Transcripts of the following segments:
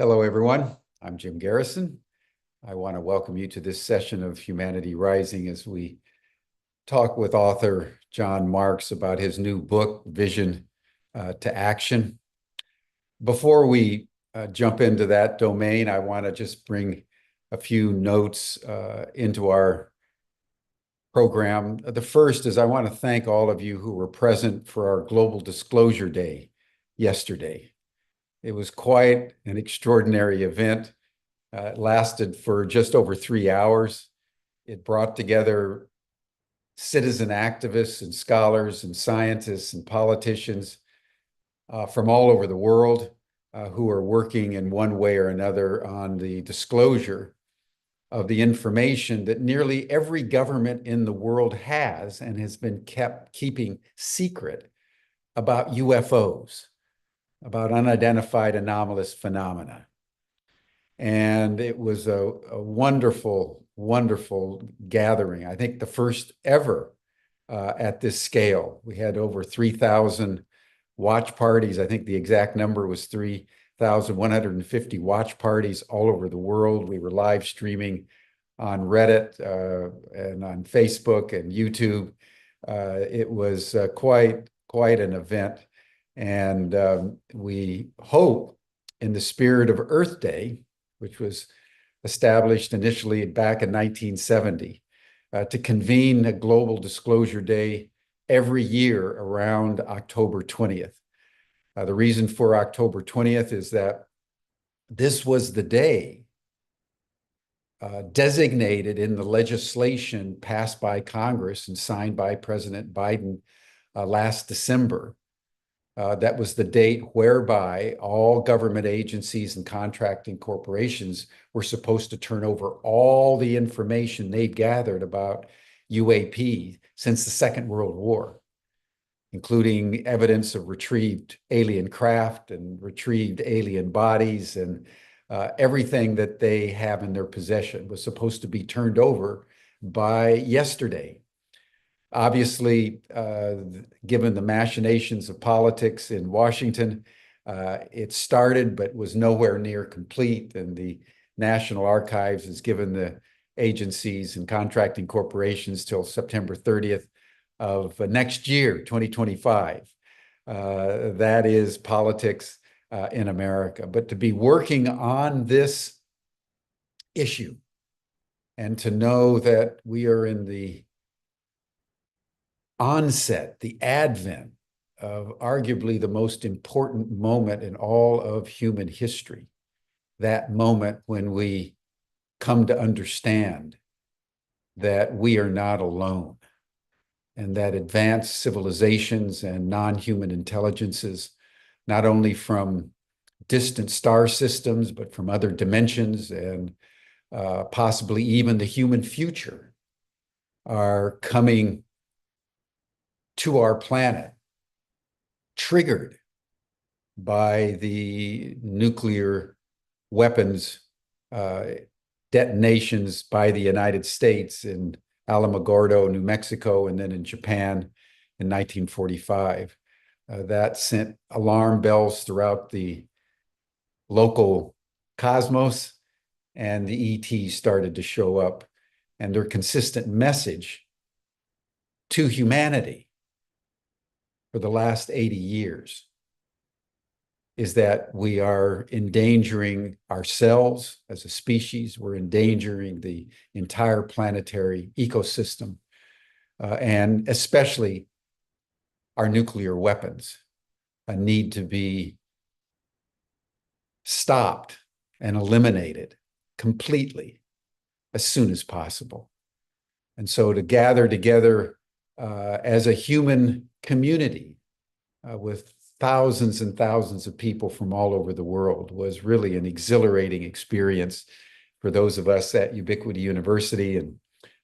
Hello, everyone. I'm Jim Garrison. I want to welcome you to this session of Humanity Rising as we talk with author John Marks about his new book, Vision to Action. Before we jump into that domain, I want to just bring a few notes into our program. The first is I want to thank all of you who were present for our Global Disclosure Day yesterday. It was quite an extraordinary event. It lasted for just over 3 hours. It brought together citizen activists and scholars and scientists and politicians from all over the world who are working in one way or another on the disclosure of the information that nearly every government in the world has and has been keeping secret about UFOs, about unidentified anomalous phenomena. And it was a wonderful, wonderful gathering. I think the first ever at this scale. We had over 3,000 watch parties. I think the exact number was 3,150 watch parties all over the world. We were live streaming on Reddit and on Facebook and YouTube. It was quite an event. And we hope, in the spirit of Earth Day, which was established initially back in 1970, to convene a Global Disclosure Day every year around October 20th. The reason for October 20th is that this was the day designated in the legislation passed by Congress and signed by President Biden last December. That was the date whereby all government agencies and contracting corporations were supposed to turn over all the information they'd gathered about UAP since the Second World War, including evidence of retrieved alien craft and retrieved alien bodies, and everything that they have in their possession was supposed to be turned over by yesterday. Obviously, given the machinations of politics in Washington, it started but was nowhere near complete. And the National Archives has given the agencies and contracting corporations till September 30th of next year, 2025. That is politics in America. But to be working on this issue and to know that we are in the onset, the advent of arguably the most important moment in all of human history, that moment when we come to understand that we are not alone and that advanced civilizations and non-human intelligences, not only from distant star systems, but from other dimensions and possibly even the human future, are coming to our planet, triggered by the nuclear weapons detonations by the United States in Alamogordo, New Mexico, and then in Japan in 1945. That sent alarm bells throughout the local cosmos, and the ETs started to show up. And their consistent message to humanity for the last 80 years is that we are endangering ourselves as a species. We're endangering the entire planetary ecosystem, and especially our nuclear weapons need to be stopped and eliminated completely as soon as possible. And so to gather together as a human community with thousands and thousands of people from all over the world was really an exhilarating experience for those of us at Ubiquity University and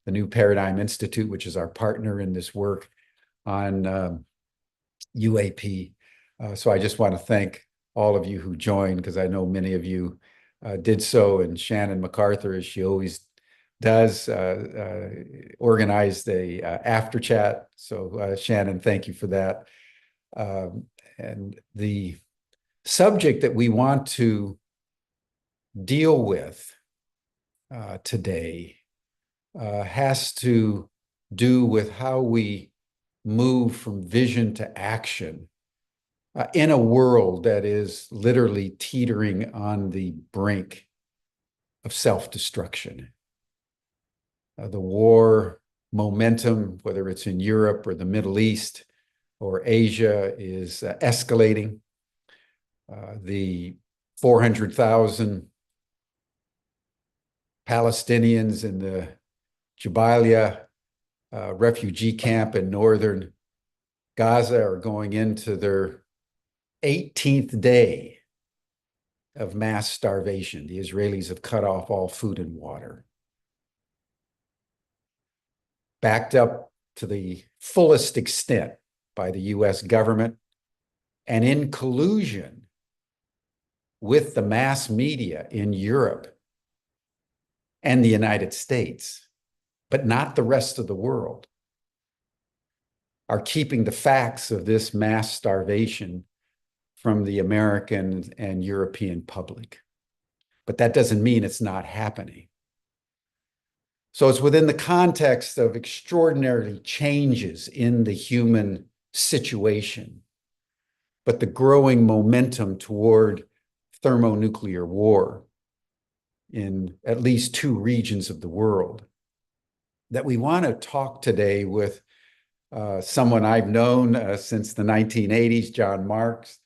the New Paradigm Institute, which is our partner in this work on UAP. So I just want to thank all of you who joined, because I know many of you did so, and Shannon MacArthur, as she always does, organized a after chat. So Shannon, thank you for that. And the subject that we want to deal with today has to do with how we move from vision to action in a world that is literally teetering on the brink of self-destruction. The war momentum, whether it's in Europe or the Middle East or Asia, is escalating. The 400,000 Palestinians in the Jabalia refugee camp in northern Gaza are going into their 18th day of mass starvation. The Israelis have cut off all food and water. Backed up to the fullest extent by the US government and in collusion with the mass media in Europe and the United States, but not the rest of the world, are keeping the facts of this mass starvation from the American and European public. But that doesn't mean it's not happening. So it's within the context of extraordinary changes in the human situation, but the growing momentum toward thermonuclear war in at least 2 regions of the world, that we want to talk today with someone I've known since the 1980s, John Marks,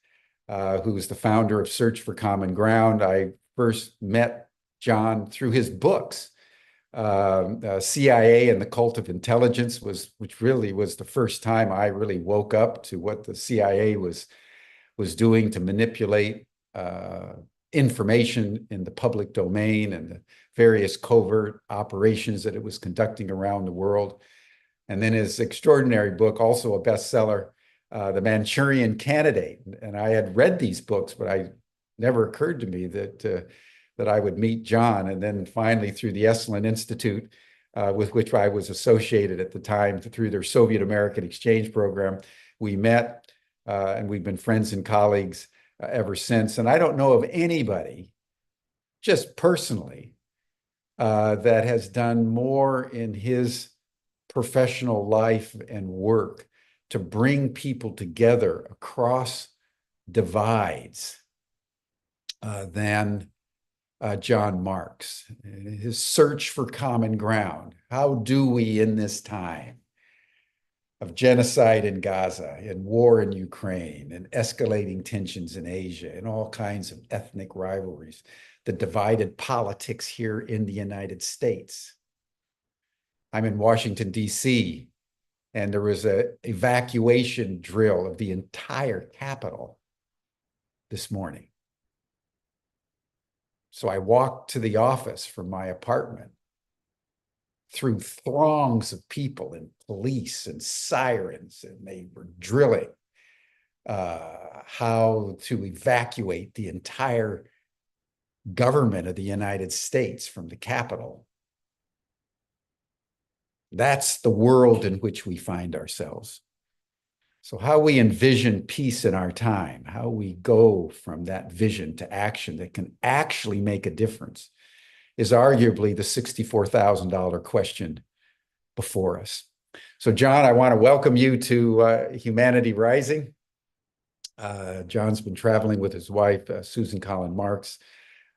who is the founder of Search for Common Ground. I first met John through his books. CIA and the Cult of Intelligence which really was the first time I really woke up to what the CIA was doing to manipulate information in the public domain and the various covert operations that it was conducting around the world. And then his extraordinary book, also a bestseller, The Manchurian Candidate. And I had read these books, but it never occurred to me that I would meet John. And then finally, through the Esalen Institute, with which I was associated at the time through their Soviet American exchange program, we met, and we've been friends and colleagues ever since. And I don't know of anybody, just personally, that has done more in his professional life and work to bring people together across divides than John Marks. His search for common ground. How do we, in this time of genocide in Gaza and war in Ukraine and escalating tensions in Asia and all kinds of ethnic rivalries, the divided politics here in the United States? I'm in Washington, D.C., and there was an evacuation drill of the entire Capitol this morning. So I walked to the office from my apartment through throngs of people and police and sirens, and they were drilling how to evacuate the entire government of the United States from the Capitol. That's the world in which we find ourselves. So how we envision peace in our time, how we go from that vision to action that can actually make a difference, is arguably the $64,000 question before us. So John, I want to welcome you to Humanity Rising. John's been traveling with his wife, Susan Collin Marks,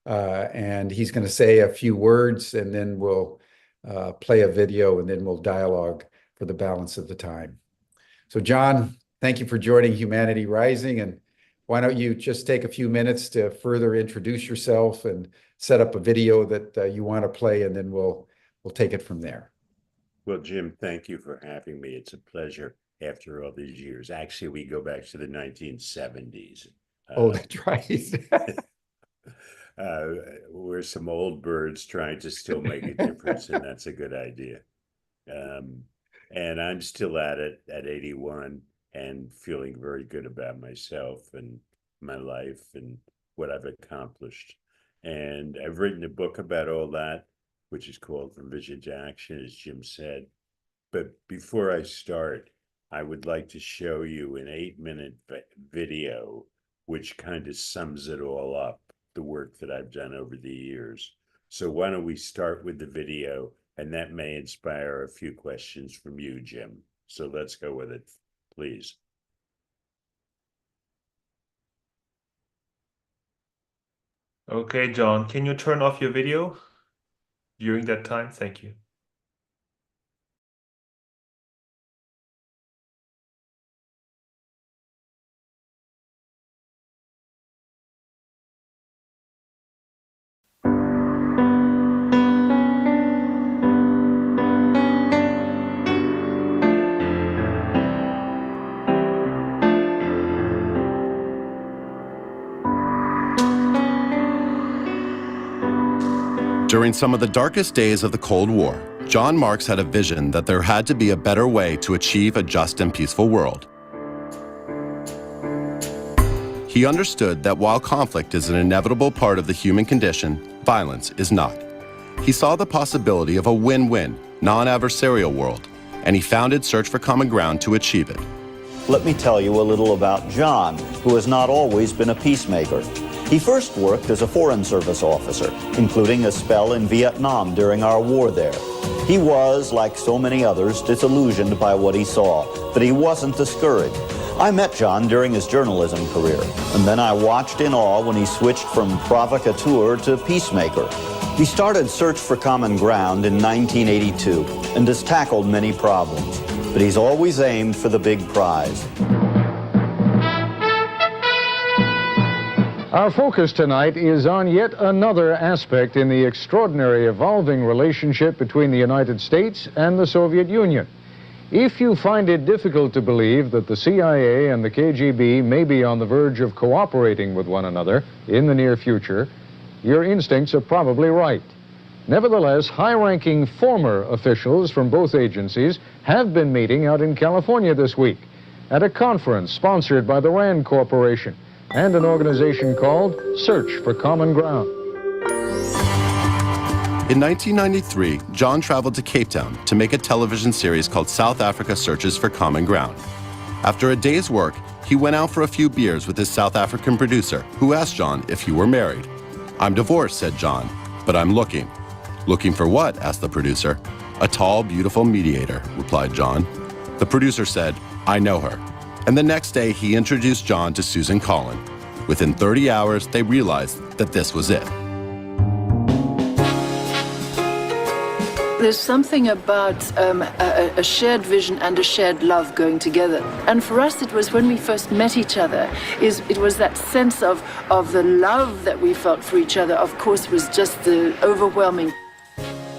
and he's going to say a few words, and then we'll play a video, and then we'll dialogue for the balance of the time. So John, thank you for joining Humanity Rising, and why don't you just take a few minutes to further introduce yourself and set up a video that you want to play, and then we'll take it from there. Well, Jim, thank you for having me. It's a pleasure after all these years. Actually, we go back to the 1970s. Oh, that's right. We're some old birds trying to still make a difference, and that's a good idea. And I'm still at it at 81 and feeling very good about myself and my life and what I've accomplished. And I've written a book about all that, which is called From Vision to Action, as Jim said. But before I start, I would like to show you an 8-minute video, which kind of sums it all up. the work that I've done over the years. So why don't we start with the video, and that may inspire a few questions from you, Jim. So let's go with it, please. Okay, John, can you turn off your video during that time? Thank you. During some of the darkest days of the Cold War, John Marks had a vision that there had to be a better way to achieve a just and peaceful world. He understood that while conflict is an inevitable part of the human condition, violence is not. He saw the possibility of a win-win, non-adversarial world, and he founded Search for Common Ground to achieve it. Let me tell you a little about John, who has not always been a peacemaker. He first worked as a Foreign Service officer, including a spell in Vietnam during our war there. He was, like so many others, disillusioned by what he saw, but he wasn't discouraged. I met John during his journalism career, and then I watched in awe when he switched from provocateur to peacemaker. He started Search for Common Ground in 1982 and has tackled many problems, but he's always aimed for the big prize. Our focus tonight is on yet another aspect in the extraordinary evolving relationship between the United States and the Soviet Union. If you find it difficult to believe that the CIA and the KGB may be on the verge of cooperating with one another in the near future, your instincts are probably right. Nevertheless, high-ranking former officials from both agencies have been meeting out in California this week at a conference sponsored by the RAND Corporation and an organization called Search for Common Ground. In 1993, John traveled to Cape Town to make a television series called South Africa Searches for Common Ground. After a day's work, he went out for a few beers with his South African producer, who asked John if he were married. "I'm divorced," said John, "but I'm looking." "Looking for what?" asked the producer. "A tall, beautiful mediator," replied John. The producer said, "I know her." And the next day, he introduced John to Susan Collin. Within 30 hours, they realized that this was it. There's something about a shared vision and a shared love going together. And for us, it was when we first met each other, it was that sense of the love that we felt for each other, of course, was just overwhelming.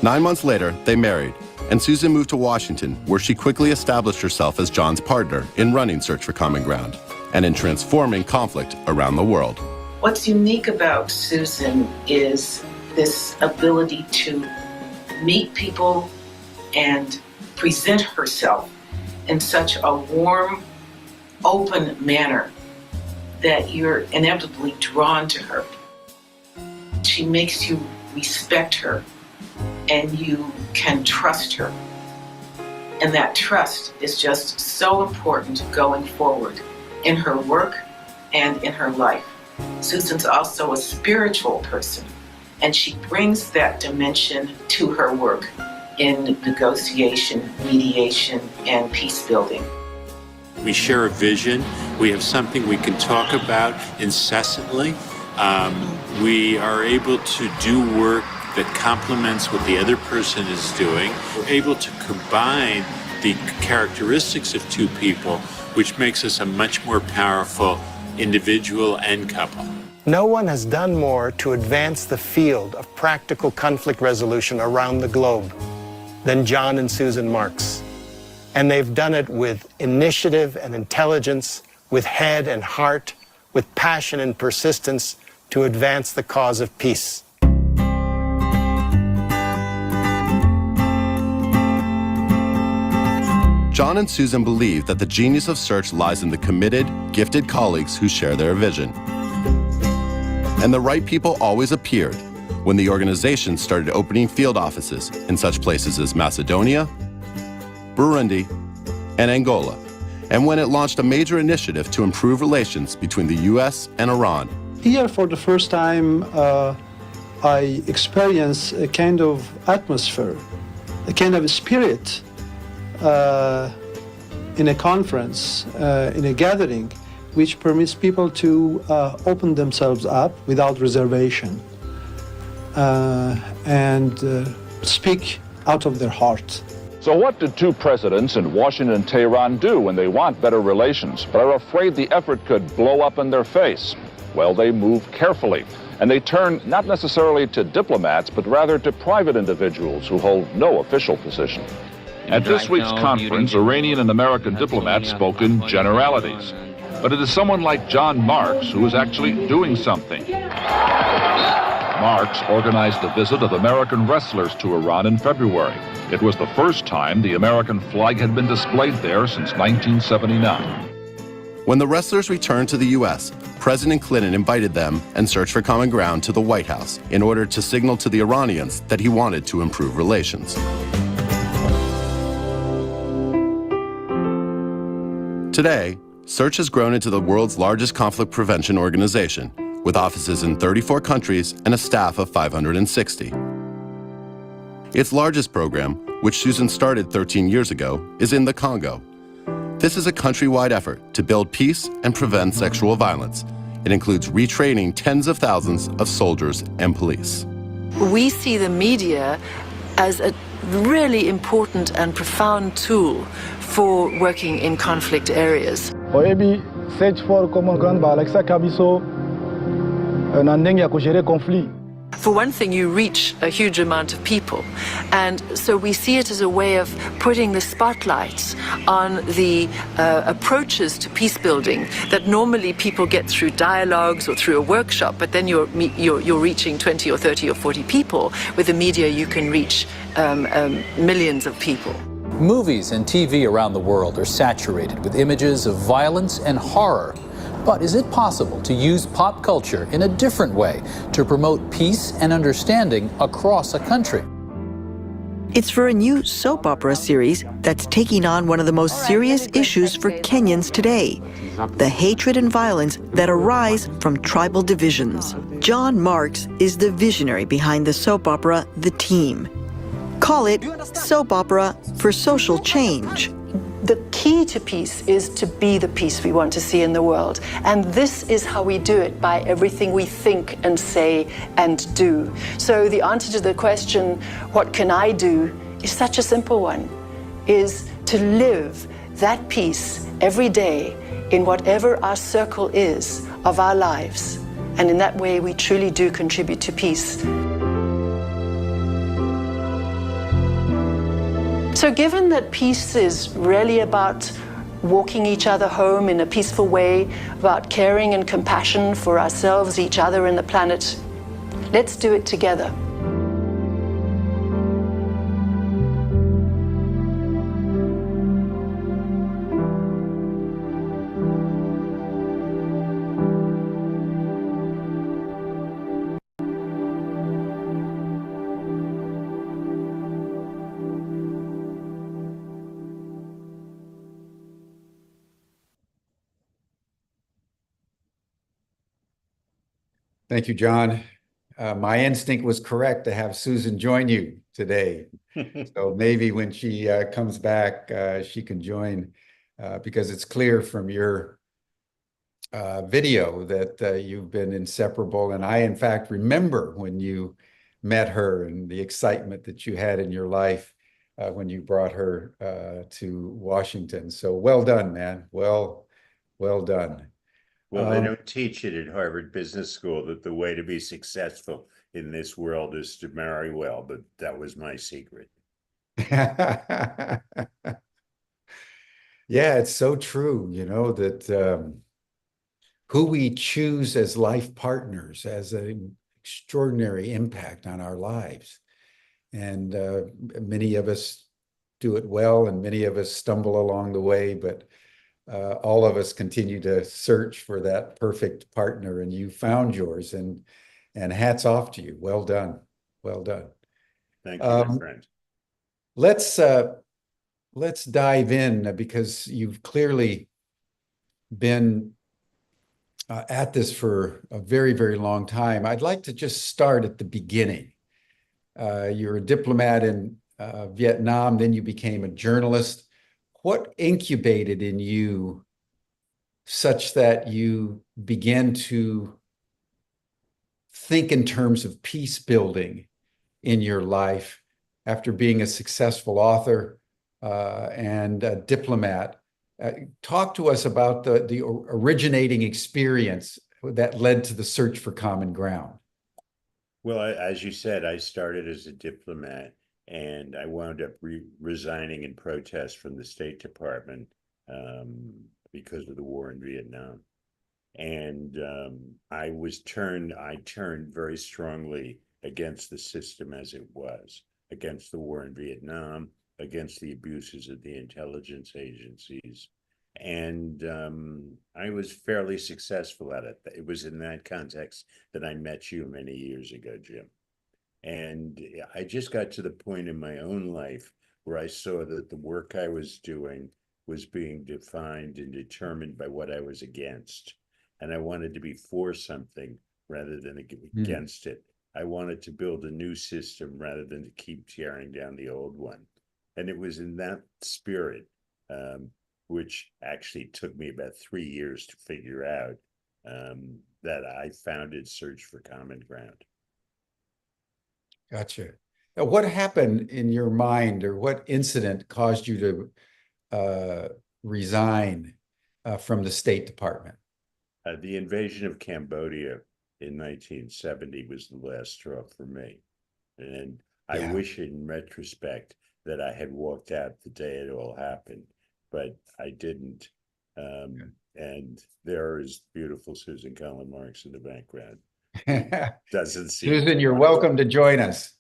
9 months later, they married, and Susan moved to Washington, where she quickly established herself as John's partner in running Search for Common Ground and in transforming conflict around the world. What's unique about Susan is this ability to meet people and present herself in such a warm, open manner that you're inevitably drawn to her. She makes you respect her, and you can trust her. And that trust is just so important going forward in her work and in her life. Susan's also a spiritual person, and she brings that dimension to her work in negotiation, mediation, and peace building. We share a vision. We have something we can talk about incessantly. We are able to do work that complements what the other person is doing. We're able to combine the characteristics of two people, which makes us a much more powerful individual and couple. No one has done more to advance the field of practical conflict resolution around the globe than John and Susan Marks. And they've done it with initiative and intelligence, with head and heart, with passion and persistence to advance the cause of peace. John and Susan believe that the genius of Search lies in the committed, gifted colleagues who share their vision. And the right people always appeared when the organization started opening field offices in such places as Macedonia, Burundi, and Angola, and when it launched a major initiative to improve relations between the US and Iran, Here, for the first time, I experience a kind of atmosphere, a kind of spirit in a conference, in a gathering, which permits people to open themselves up without reservation and speak out of their heart. So what did two presidents in Washington and Tehran do when they want better relations, but are afraid the effort could blow up in their face? Well, they move carefully, and they turn not necessarily to diplomats, but rather to private individuals who hold no official position. At this week's conference, Iranian and American diplomats spoke in generalities. But it is someone like John Marks who is actually doing something. Marks organized the visit of American wrestlers to Iran in February. It was the first time the American flag had been displayed there since 1979. When the wrestlers returned to the U.S., President Clinton invited them and Search for Common Ground to the White House in order to signal to the Iranians that he wanted to improve relations. Today, Search has grown into the world's largest conflict prevention organization, with offices in 34 countries and a staff of 560. Its largest program, which Susan started 13 years ago, is in the Congo. This is a countrywide effort to build peace and prevent sexual violence. It includes retraining tens of thousands of soldiers and police. We see the media as a really important and profound tool for working in conflict areas. Search for Common Ground ba Alexa Kabiso na ndenge ya kugere conflit. For one thing, you reach a huge amount of people. And so we see it as a way of putting the spotlight on the approaches to peace building that normally people get through dialogues or through a workshop, but then you're reaching 20 or 30 or 40 people. With the media, you can reach millions of people. Movies and TV around the world are saturated with images of violence and horror. But is it possible to use pop culture in a different way to promote peace and understanding across a country? It's for a new soap opera series that's taking on one of the most serious issues for Kenyans today, the hatred and violence that arise from tribal divisions. John Marks is the visionary behind the soap opera The Team. Call it soap opera for social change. The key to peace is to be the peace we want to see in the world. And this is how we do it, by everything we think and say and do. So the answer to the question, what can I do, is such a simple one, is to live that peace every day in whatever our circle is of our lives. And in that way, we truly do contribute to peace. So given that peace is really about walking each other home in a peaceful way, about caring and compassion for ourselves, each other, and the planet, let's do it together. Thank you, John. My instinct was correct to have Susan join you today. So maybe when she comes back, she can join, because it's clear from your video that you've been inseparable. And I, in fact, remember when you met her and the excitement that you had in your life when you brought her to Washington. So well done, man. Well done. Well, they don't teach it at Harvard Business School that the way to be successful in this world is to marry well, but that was my secret. Yeah, it's so true, you know, that who we choose as life partners has an extraordinary impact on our lives. And many of us do it well, and many of us stumble along the way, but all of us continue to search for that perfect partner, and you found yours, and hats off to you. Well done. Well done. Thank you, my friend. Let's dive in, because you've clearly been at this for a very, very long time. I'd like to just start at the beginning. You're a diplomat in Vietnam, then you became a journalist. What incubated in you such that you began to think in terms of peace building in your life after being a successful author and a diplomat? Talk to us about the originating experience that led to the search for common ground. Well, as you said, I started as a diplomat, and I wound up resigning in protest from the State Department because of the war in Vietnam. And I turned very strongly against the system as it was, against the war in Vietnam, against the abuses of the intelligence agencies. And I was fairly successful at it. It was in that context that I met you many years ago, Jim. And I just got to the point in my own life where I saw that the work I was doing was being defined and determined by what I was against. And I wanted to be for something rather than against it. I wanted to build a new system rather than to keep tearing down the old one. And it was in that spirit, which actually took me about 3 years to figure out, that I founded Search for Common Ground. Gotcha. Now, what happened in your mind, or what incident caused you to resign from the State Department? The invasion of Cambodia in 1970 was the last straw for me. And I wish in retrospect that I had walked out the day it all happened, but I didn't. And there is beautiful Susan Collin Marks in the background. Doesn't seem Susan, you're welcome to join us.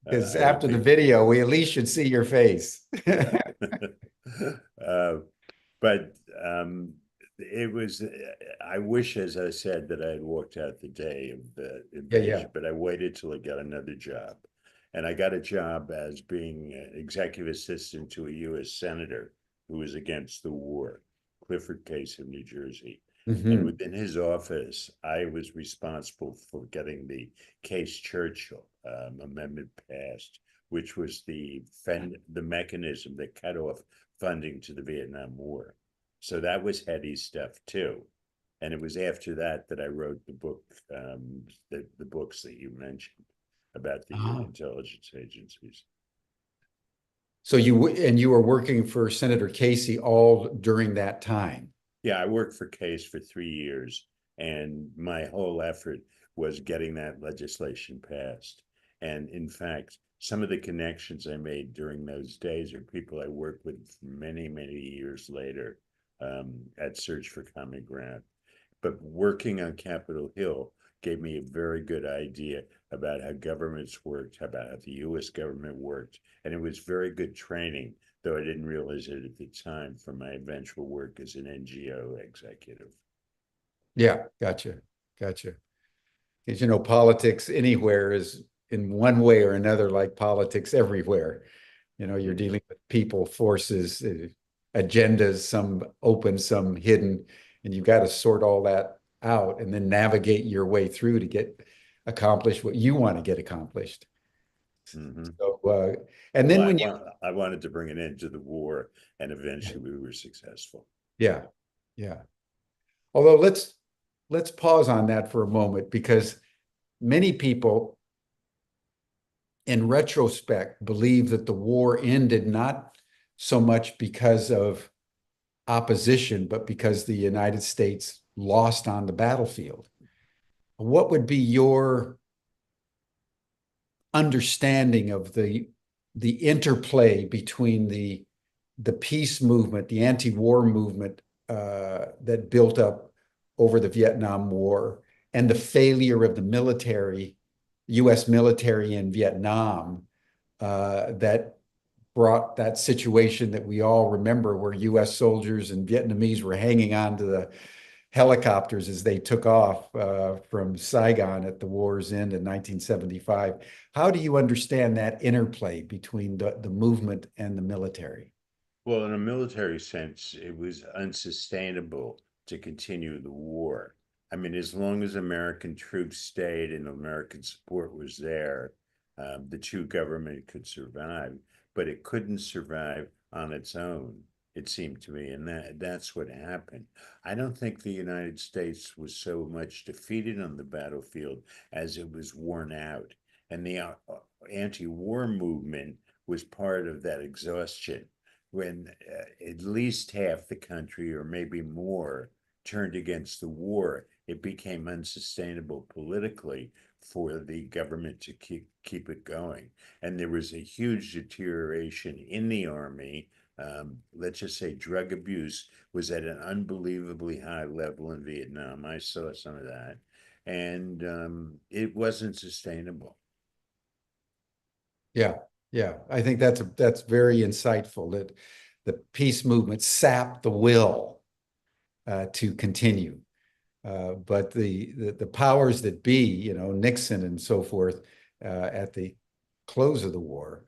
Because after the video, we at least should see your face. But it was, I wish, as I said, that I had walked out the day of the invasion, but I waited till I got another job. And I got a job as being executive assistant to a U.S. senator who was against the war, Clifford Case of New Jersey. And within his office, I was responsible for getting the Case-Churchill amendment passed, which was the mechanism that cut off funding to the Vietnam War. So that was heady stuff too. And it was after that that I wrote the book, the books that you mentioned about the intelligence agencies. So you were working for Senator Casey all during that time? Yeah, I worked for Case for 3 years, and my whole effort was getting that legislation passed. And in fact, some of the connections I made during those days are people I worked with many, many years later at Search for Common Ground. But working on Capitol Hill gave me a very good idea about how governments worked, about how the U.S. government worked. And it was very good training, though I didn't realize it at the time, from my eventual work as an NGO executive. Yeah, gotcha. Because, politics anywhere is in one way or another like politics everywhere. You're dealing with people, forces, agendas, some open, some hidden, and you've got to sort all that out and then navigate your way through to get accomplished what you want to get accomplished. So, and then I wanted to bring an end to the war, and eventually we were successful. Yeah. Although let's pause on that for a moment, because many people in retrospect believe that the war ended not so much because of opposition, but because the United States lost on the battlefield. What would be your understanding of the interplay between the peace movement, the anti-war movement that built up over the Vietnam War, and the failure of the military, U.S. military in Vietnam, that brought that situation that we all remember, where U.S. soldiers and Vietnamese were hanging on to the helicopters as they took off from Saigon at the war's end in 1975. How do you understand that interplay between the movement and the military? Well, in a military sense, it was unsustainable to continue the war. I mean, as long as American troops stayed and American support was there, the two government could survive, but it couldn't survive on its own, it seemed to me, and that's what happened. I don't think the United States was so much defeated on the battlefield as it was worn out, and the anti-war movement was part of that exhaustion when at least half the country, or maybe more, turned against the war. It became unsustainable politically for the government to keep it going. And there was a huge deterioration in the Army. Let's just say drug abuse was at an unbelievably high level in Vietnam. I saw some of that. And it wasn't sustainable. Yeah, yeah. I think that's very insightful, that the peace movement sapped the will to continue. But the powers that be, you know, Nixon and so forth, at the close of the war,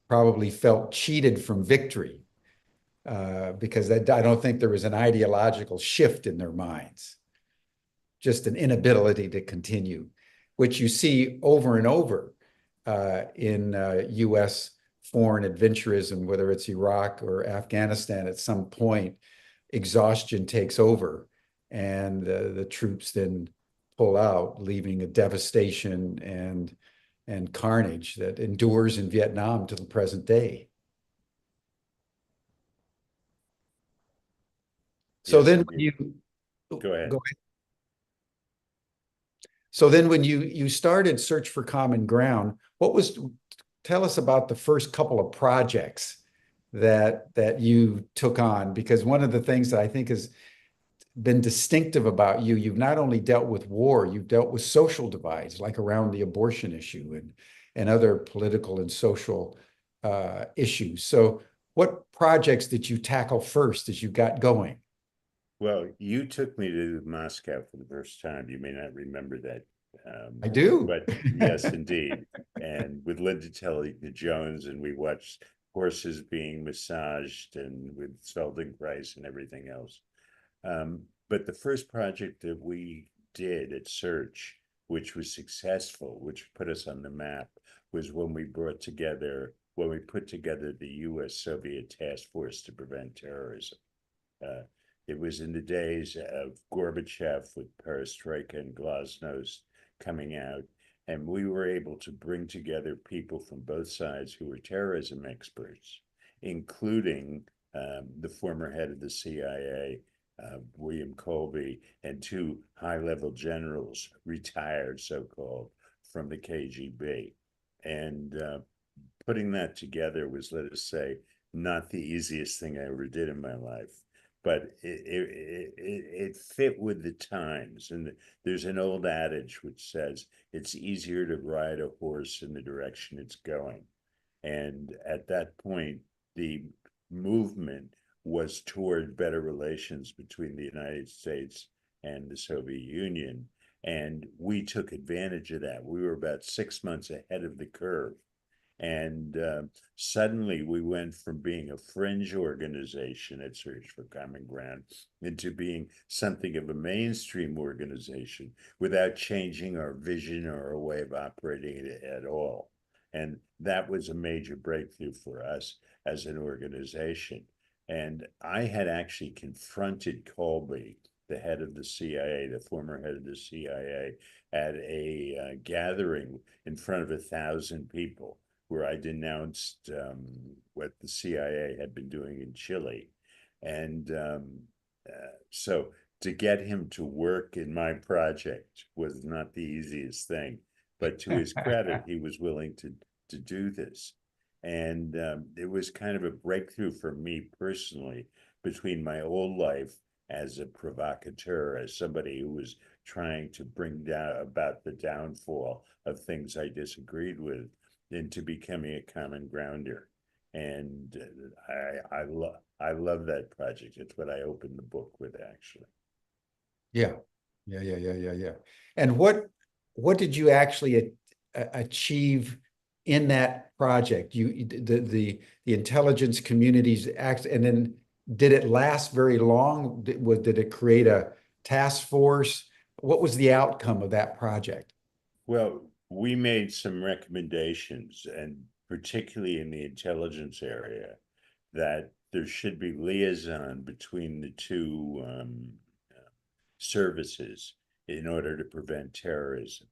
probably felt cheated from victory, because I don't think there was an ideological shift in their minds, just an inability to continue, which you see over and over in U.S. foreign adventurism, whether it's Iraq or Afghanistan. At some point, exhaustion takes over, and the troops then pull out, leaving a devastation and carnage that endures in Vietnam to the present day. So Yes, then indeed. when you Go ahead. So then when you started Search for Common Ground, tell us about the first couple of projects that you took on, because one of the things that I think has been distinctive about you, you've not only dealt with war, you've dealt with social divides, like around the abortion issue and other political and social issues. So what projects did you tackle first as you got going? Well, you took me to Moscow for the first time. You may not remember that. I do. But yes, indeed. And with Linda Jones, and we watched horses being massaged, and with Feldenkrais and everything else. But the first project that we did at Search, which was successful, which put us on the map, was when we put together the U.S.-Soviet Task Force to Prevent Terrorism. It was in the days of Gorbachev with Perestroika and Glasnost coming out, and we were able to bring together people from both sides who were terrorism experts, including the former head of the CIA, William Colby, and two high-level generals, retired so-called, from the KGB. And putting that together was, let us say, not the easiest thing I ever did in my life. But it fit with the times. And there's an old adage which says it's easier to ride a horse in the direction it's going. And at that point, the movement was toward better relations between the United States and the Soviet Union. And we took advantage of that. We were about 6 months ahead of the curve. And suddenly we went from being a fringe organization at Search for Common Ground into being something of a mainstream organization without changing our vision or our way of operating it at all. And that was a major breakthrough for us as an organization. And I had actually confronted Colby, the head of the CIA, the former head of the CIA, at a gathering in front of 1,000 people, where I denounced what the CIA had been doing in Chile. And so to get him to work in my project was not the easiest thing, but to his credit, he was willing to do this. And it was kind of a breakthrough for me personally, between my old life as a provocateur, as somebody who was trying to bring down about the downfall of things I disagreed with, into becoming a common grounder. And I love that project. It's what I opened the book with, actually. Yeah. And what did you actually achieve in that project? The intelligence communities act, and then did it last very long? Did it create a task force? What was the outcome of that project? Well, we made some recommendations, and particularly in the intelligence area, that there should be liaison between the two services in order to prevent terrorism.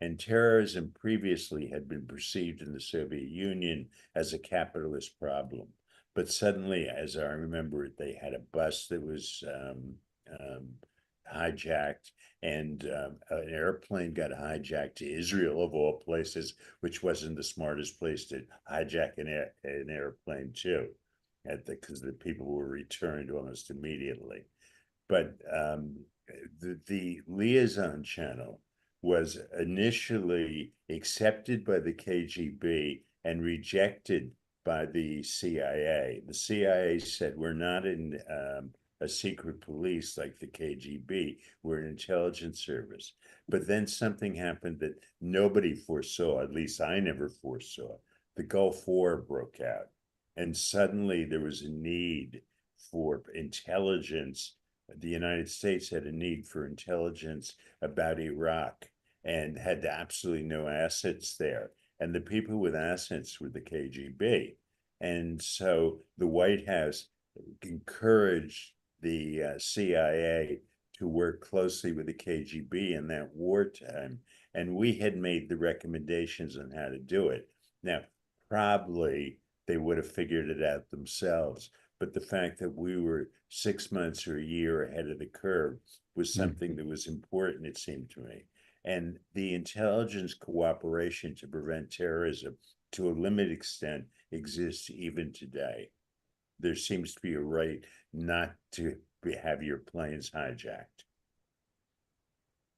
And terrorism previously had been perceived in the Soviet Union as a capitalist problem. But suddenly, as I remember it, they had a bus that was hijacked, and an airplane got hijacked to Israel, of all places, which wasn't the smartest place to hijack an airplane to, because the people were returned almost immediately. But the liaison channel was initially accepted by the KGB and rejected by the CIA. The CIA said, we're not in a secret police like the KGB, we're an intelligence service. But then something happened that nobody foresaw, at least I never foresaw. The Gulf War broke out, and suddenly there was a need for intelligence. The United States had a need for intelligence about Iraq and had absolutely no assets there. And the people with assets were the KGB. And so the White House encouraged the CIA to work closely with the KGB in that wartime. And we had made the recommendations on how to do it. Now, probably they would have figured it out themselves. But the fact that we were 6 months or a year ahead of the curve was something that was important, it seemed to me. And the intelligence cooperation to prevent terrorism, to a limited extent, exists even today. There seems to be a right not to have your planes hijacked.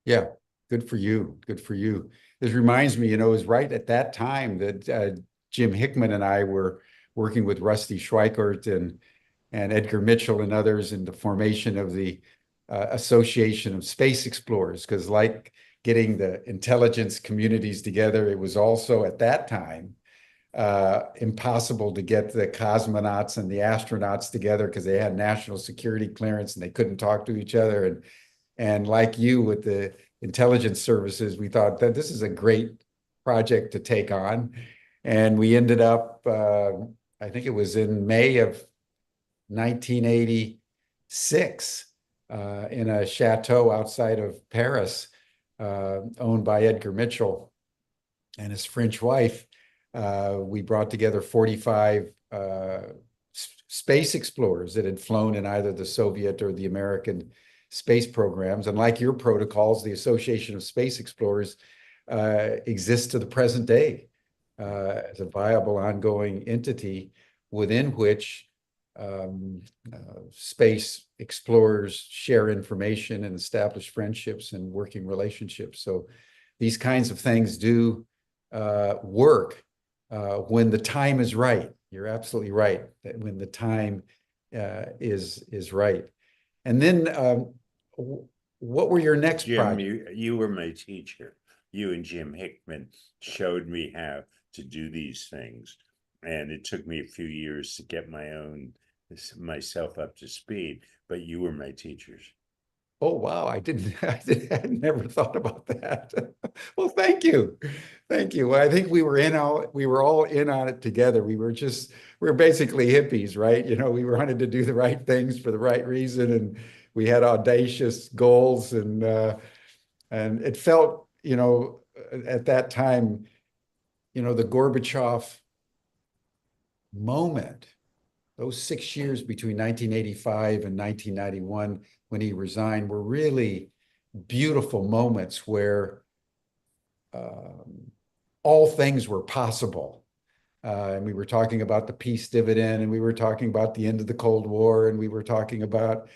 Yeah, good for you. Good for you. This reminds me, it was right at that time that Jim Hickman and I were working with Rusty Schweikert and Edgar Mitchell and others in the formation of the Association of Space Explorers, because like getting the intelligence communities together, it was also at that time impossible to get the cosmonauts and the astronauts together because they had national security clearance and they couldn't talk to each other. And like you with the intelligence services, we thought that this is a great project to take on. And we ended up, I think it was in May of 1986, in a chateau outside of Paris, owned by Edgar Mitchell and his French wife. We brought together 45 space explorers that had flown in either the Soviet or the American space programs. And like your protocols, the Association of Space Explorers exists to the present day as a viable ongoing entity within which space explorers share information and establish friendships and working relationships. So these kinds of things do work when the time is right. You're absolutely right, that when the time is right. And then what were your next projects? You were my teacher. You and Jim Hickman showed me how to do these things. And it took me a few years to get myself up to speed, but you were my teachers. Oh, wow. I never thought about that. Well, thank you. Thank you. Well, I think we were all in on it together. We were basically hippies, right? We wanted to do the right things for the right reason. And we had audacious goals, and it felt, at that time, the Gorbachev moment, those 6 years between 1985 and 1991, when he resigned, were really beautiful moments where all things were possible. And we were talking about the peace dividend, and we were talking about the end of the Cold War, and we were talking about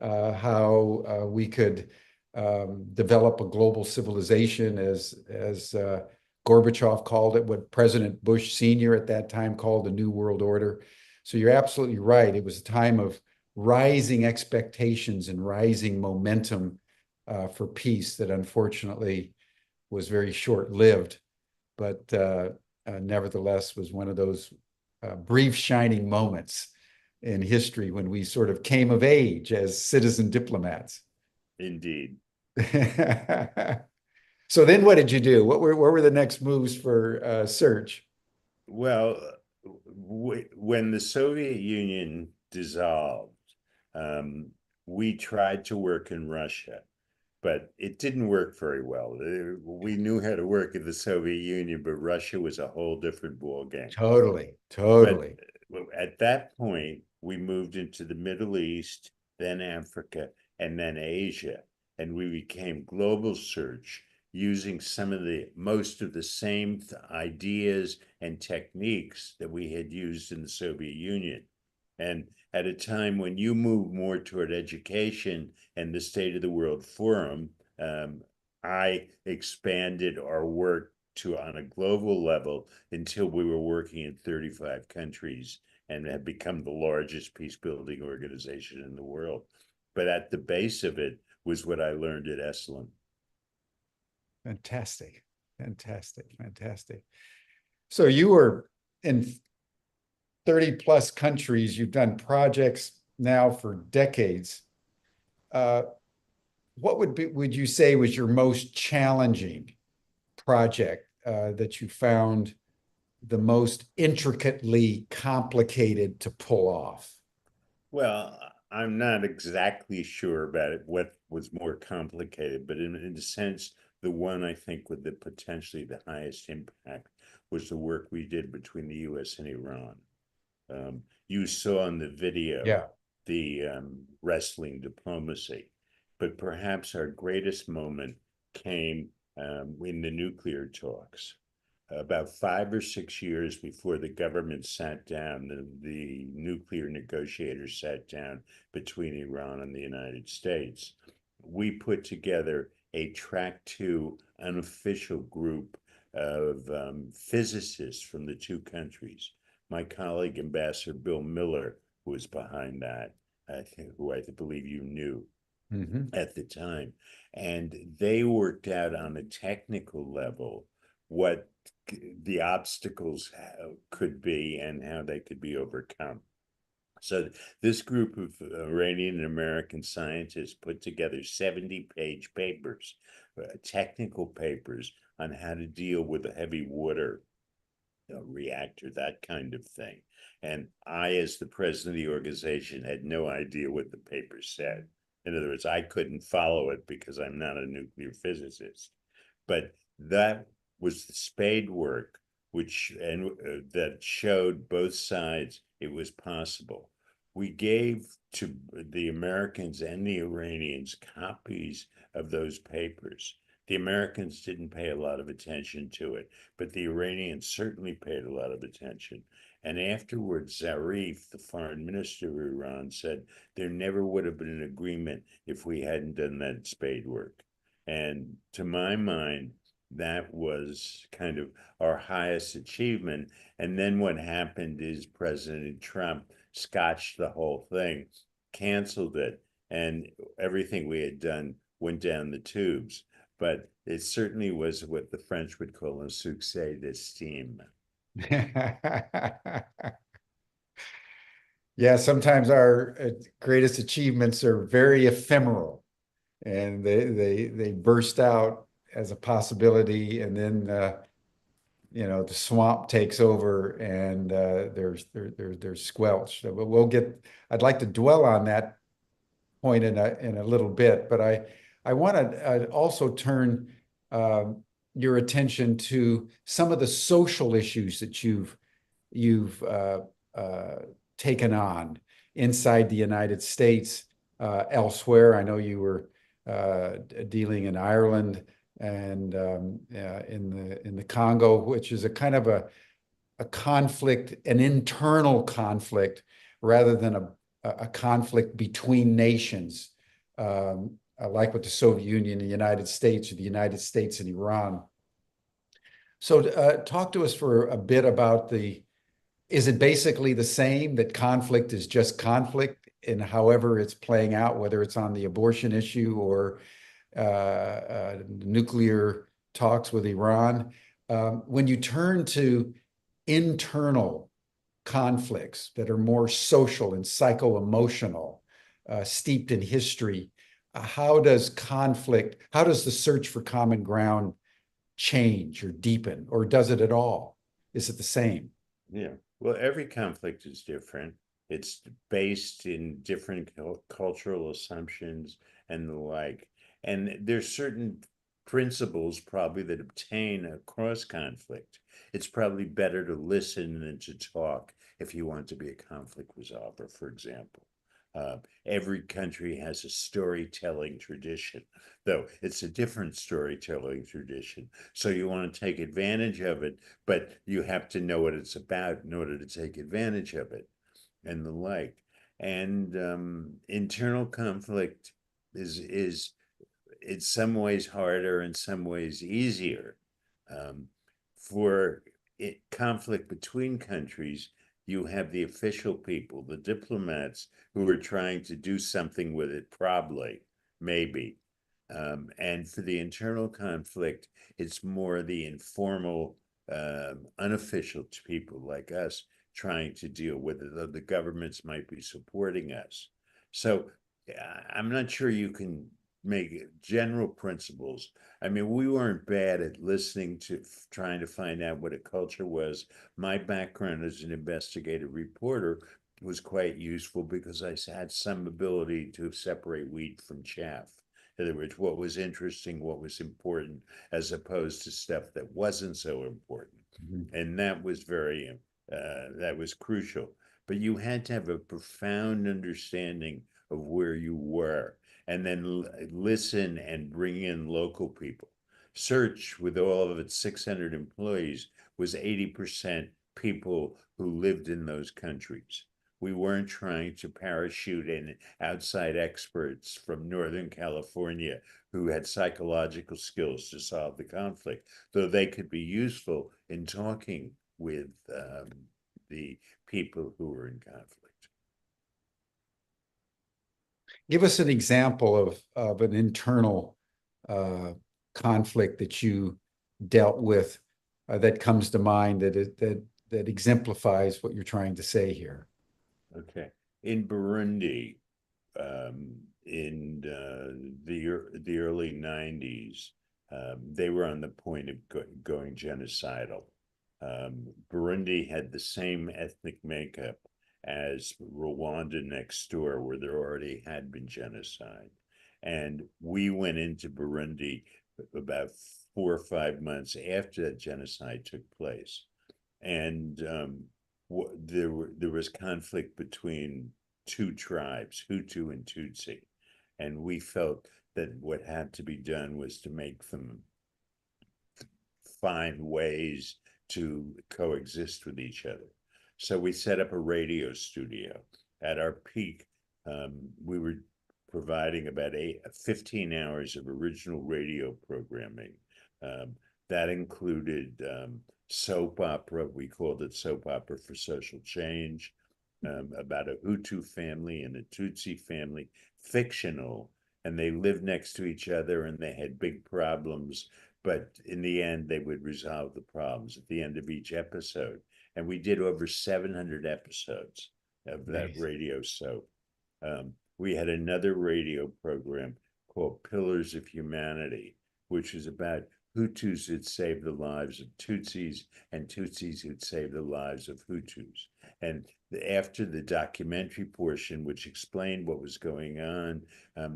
how we could develop a global civilization, as Gorbachev called it, what President Bush Sr. at that time called the New World Order. So you're absolutely right. It was a time of rising expectations and rising momentum for peace that unfortunately was very short-lived, but nevertheless was one of those brief shining moments in history when we sort of came of age as citizen diplomats. Indeed. So then what did you do? What were the next moves for Serge? Well, when the Soviet Union dissolved, we tried to work in Russia, but it didn't work very well. We knew how to work in the Soviet Union, but Russia was a whole different ballgame. Totally. But at that point, we moved into the Middle East, then Africa, and then Asia, and we became Global Search, using most of the same ideas and techniques that we had used in the Soviet Union. And at a time when you move more toward education and the State of the World Forum, I expanded our work on a global level until we were working in 35 countries and have become the largest peace-building organization in the world. But at the base of it was what I learned at Esalen. Fantastic. So you were in 30 plus countries. You've done projects now for decades. What would you say was your most challenging project that you found the most intricately complicated to pull off? Well, I'm not exactly sure about it, what was more complicated, but in a sense, the one I think with potentially the highest impact was the work we did between the US and Iran. You saw in the video the wrestling diplomacy, but perhaps our greatest moment came in the nuclear talks. About 5 or 6 years before the government sat down, the nuclear negotiators sat down between Iran and the United States, we put together a Track 2 unofficial group of physicists from the two countries. My colleague, Ambassador Bill Miller, who was behind that, who I believe you knew at the time. And they worked out on a technical level what the obstacles could be and how they could be overcome. So this group of Iranian and American scientists put together 70-page papers, technical papers on how to deal with a heavy water reactor, that kind of thing. And I, as the president of the organization, had no idea what the paper said. In other words, I couldn't follow it because I'm not a nuclear physicist. But that was the spade work, that showed both sides it was possible. We gave to the Americans and the Iranians copies of those papers. The Americans didn't pay a lot of attention to it, but the Iranians certainly paid a lot of attention. And afterwards, Zarif, the foreign minister of Iran, said there never would have been an agreement if we hadn't done that spade work. And to my mind, that was kind of our highest achievement. And then what happened is President Trump scotched the whole thing, canceled it, and everything we had done went down the tubes. But it certainly was what the French would call un succès d'estime. Yeah, sometimes our greatest achievements are very ephemeral, and they burst out as a possibility, and then the swamp takes over, and they're squelched. But I'd like to dwell on that point in a little bit, but I want to also turn your attention to some of the social issues that you've taken on inside the United States, elsewhere. I know you were dealing in Ireland and in the Congo, which is a kind of a conflict, an internal conflict, rather than a conflict between nations, like with the Soviet Union and the United States, or the United States and Iran. So talk to us for a bit about is it basically the same, that conflict is just conflict, and however it's playing out, whether it's on the abortion issue or nuclear talks with Iran? When you turn to internal conflicts that are more social and psycho-emotional, steeped in history, how does the search for common ground change or deepen, or does it at all? Is it the same? Yeah, well, every conflict is different. It's based in different cultural assumptions and the like. And there's certain principles probably that obtain across conflict. It's probably better to listen than to talk if you want to be a conflict resolver, for example. Every country has a storytelling tradition, though it's a different storytelling tradition. So you want to take advantage of it, but you have to know what it's about in order to take advantage of it and the like. And internal conflict is in some ways harder, in some ways easier. For conflict between countries, you have the official people, the diplomats, who are trying to do something with it, probably, maybe. And for the internal conflict, it's more the informal, unofficial people like us trying to deal with it. The governments might be supporting us. So I'm not sure you can make general principles. I mean, we weren't bad at listening to trying to find out what a culture was. My background as an investigative reporter was quite useful because I had some ability to separate wheat from chaff. In other words, what was interesting, what was important, as opposed to stuff that wasn't so important. Mm-hmm. And that was that was crucial. But you had to have a profound understanding of where you were, and then listen and bring in local people. Search, with all of its 600 employees, was 80% people who lived in those countries. We weren't trying to parachute in outside experts from Northern California who had psychological skills to solve the conflict, though they could be useful in talking with the people who were in conflict. Give us an example of an internal conflict that you dealt with that comes to mind that exemplifies what you're trying to say here. Okay, in Burundi, in the early 90s, they were on the point of going genocidal. Burundi had the same ethnic makeup as Rwanda next door, where there already had been genocide. And we went into Burundi about 4 or 5 months after that genocide took place. And there was conflict between two tribes, Hutu and Tutsi. And we felt that what had to be done was to make them find ways to coexist with each other. So we set up a radio studio. At our peak, we were providing about 15 hours of original radio programming. That included soap opera. We called it Soap Opera for Social Change, about a Hutu family and a Tutsi family, fictional, and they lived next to each other and they had big problems, but in the end, they would resolve the problems at the end of each episode. And we did over 700 episodes of that radio soap. We had another radio program called Pillars of Humanity, which was about Hutus who'd saved the lives of Tutsis and Tutsis who'd saved the lives of Hutus. And after the documentary portion, which explained what was going on,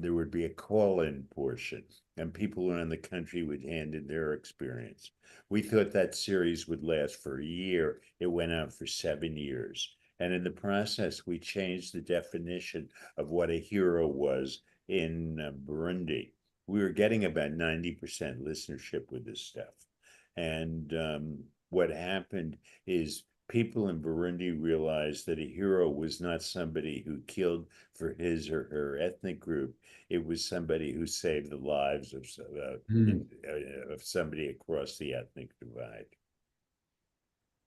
there would be a call-in portion, and people around the country would hand in their experience. We thought that series would last for a year. It went on for 7 years. And in the process, we changed the definition of what a hero was in Burundi. We were getting about 90% listenership with this stuff. And what happened is people in Burundi realized that a hero was not somebody who killed for his or her ethnic group. It was somebody who saved the lives of somebody across the ethnic divide.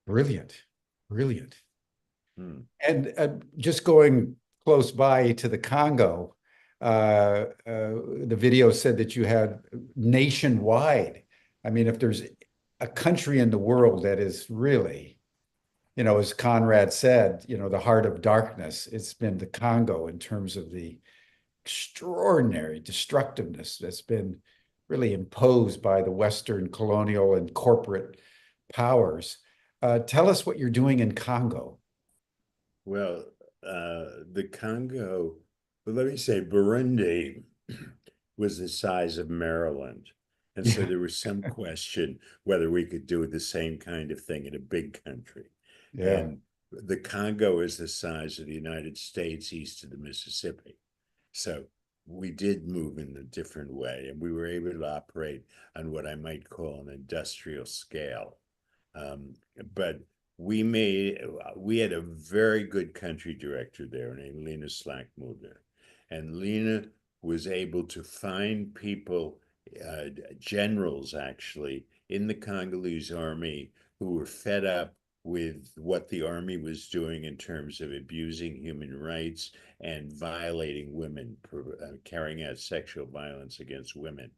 Brilliant, brilliant. And just going close by to the Congo, the video said that you had nationwide. I mean, if there's a country in the world that is really as Conrad said, the heart of darkness, it's been the Congo in terms of the extraordinary destructiveness that's been really imposed by the Western colonial and corporate powers. Tell us what you're doing in Congo. Well, the Congo, well, let me say, Burundi was the size of Maryland. And so there was some question whether we could do the same kind of thing in a big country. Yeah. And the Congo is the size of the United States east of the Mississippi. So we did move in a different way, and we were able to operate on what I might call an industrial scale. But we had a very good country director there named Lena Slackmulder. And Lena was able to find people, generals actually, in the Congolese army who were fed up with what the army was doing in terms of abusing human rights and violating women, carrying out sexual violence against women.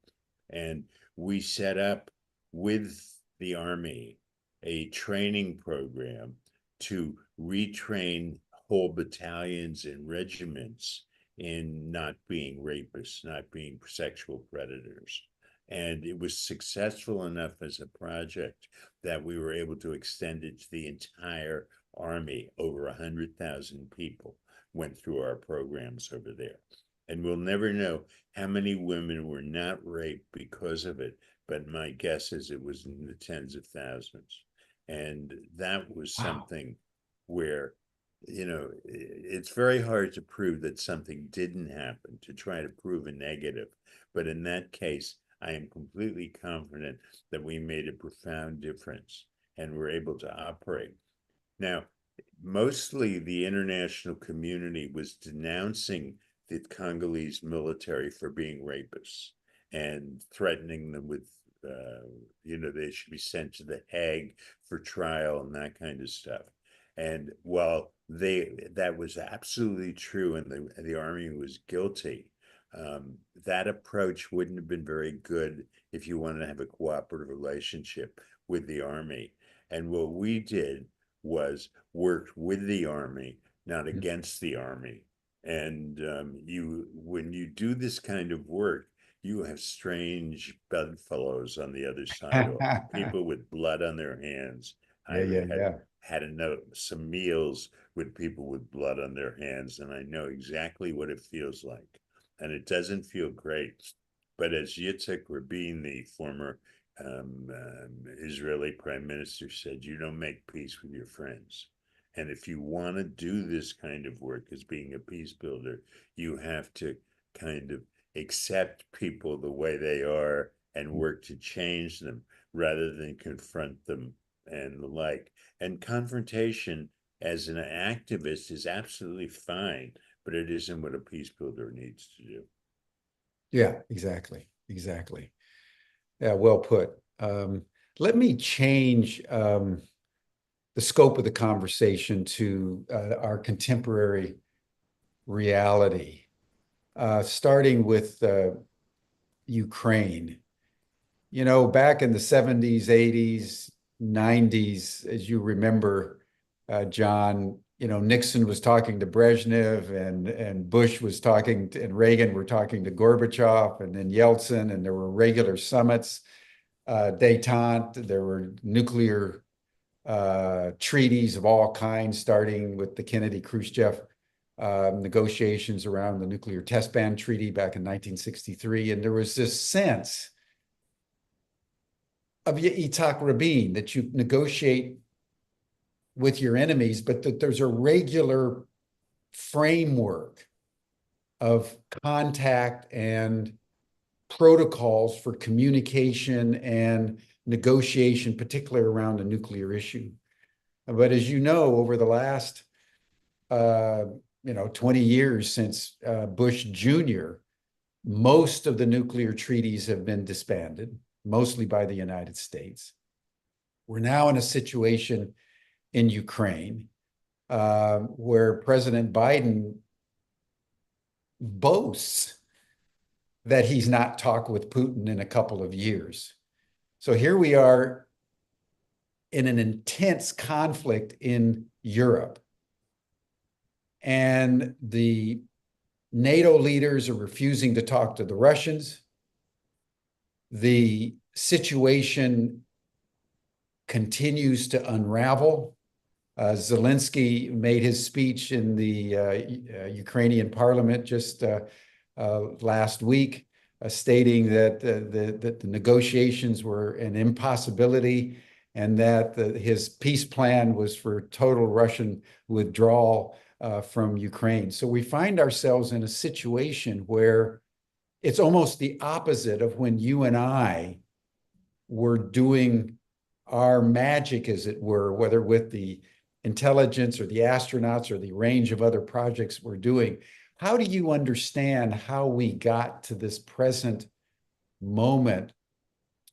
And we set up with the army a training program to retrain whole battalions and regiments in not being rapists, not being sexual predators. And it was successful enough as a project that we were able to extend it to the entire army. Over 100,000 people went through our programs over there. And we'll never know how many women were not raped because of it, but my guess is it was in the tens of thousands. And that was something where, it's very hard to prove that something didn't happen, to try to prove a negative. But in that case, I am completely confident that we made a profound difference and were able to operate. Now, mostly the international community was denouncing the Congolese military for being rapists and threatening them with, they should be sent to the Hague for trial and that kind of stuff. And while that was absolutely true and the army was guilty, that approach wouldn't have been very good if you wanted to have a cooperative relationship with the army. And what we did was worked with the army, not against the army. And when you do this kind of work, you have strange bedfellows on the other side, people with blood on their hands. I had some meals with people with blood on their hands, and I know exactly what it feels like. And it doesn't feel great. But as Yitzhak Rabin, the former Israeli prime minister, said, you don't make peace with your friends. And if you want to do this kind of work as being a peace builder, you have to kind of accept people the way they are and work to change them rather than confront them and the like. And confrontation as an activist is absolutely fine, but it isn't what a peace builder needs to do. Yeah, exactly. Yeah, well put. Let me change the scope of the conversation to our contemporary reality, starting with Ukraine. Back in the 70s, 80s, 90s, as you remember, John, Nixon was talking to Brezhnev and Bush was talking to, and Reagan were talking to Gorbachev and then Yeltsin, and there were regular summits, détente. There were nuclear treaties of all kinds, starting with the Kennedy-Khrushchev negotiations around the nuclear test ban treaty back in 1963. And there was this sense of Yitzhak Rabin that you negotiate with your enemies, but that there's a regular framework of contact and protocols for communication and negotiation, particularly around the nuclear issue. But as you know, over the last 20 years since Bush Jr., most of the nuclear treaties have been disbanded, mostly by the United States. We're now in a situation in Ukraine where President Biden boasts that he's not talked with Putin in a couple of years. So here we are in an intense conflict in Europe. And the NATO leaders are refusing to talk to the Russians. The situation continues to unravel. Zelensky made his speech in the Ukrainian parliament just last week, stating that the negotiations were an impossibility and that his peace plan was for total Russian withdrawal from Ukraine. So we find ourselves in a situation where it's almost the opposite of when you and I were doing our magic, as it were, whether with the intelligence or the astronauts or the range of other projects we're doing. How do you understand how we got to this present moment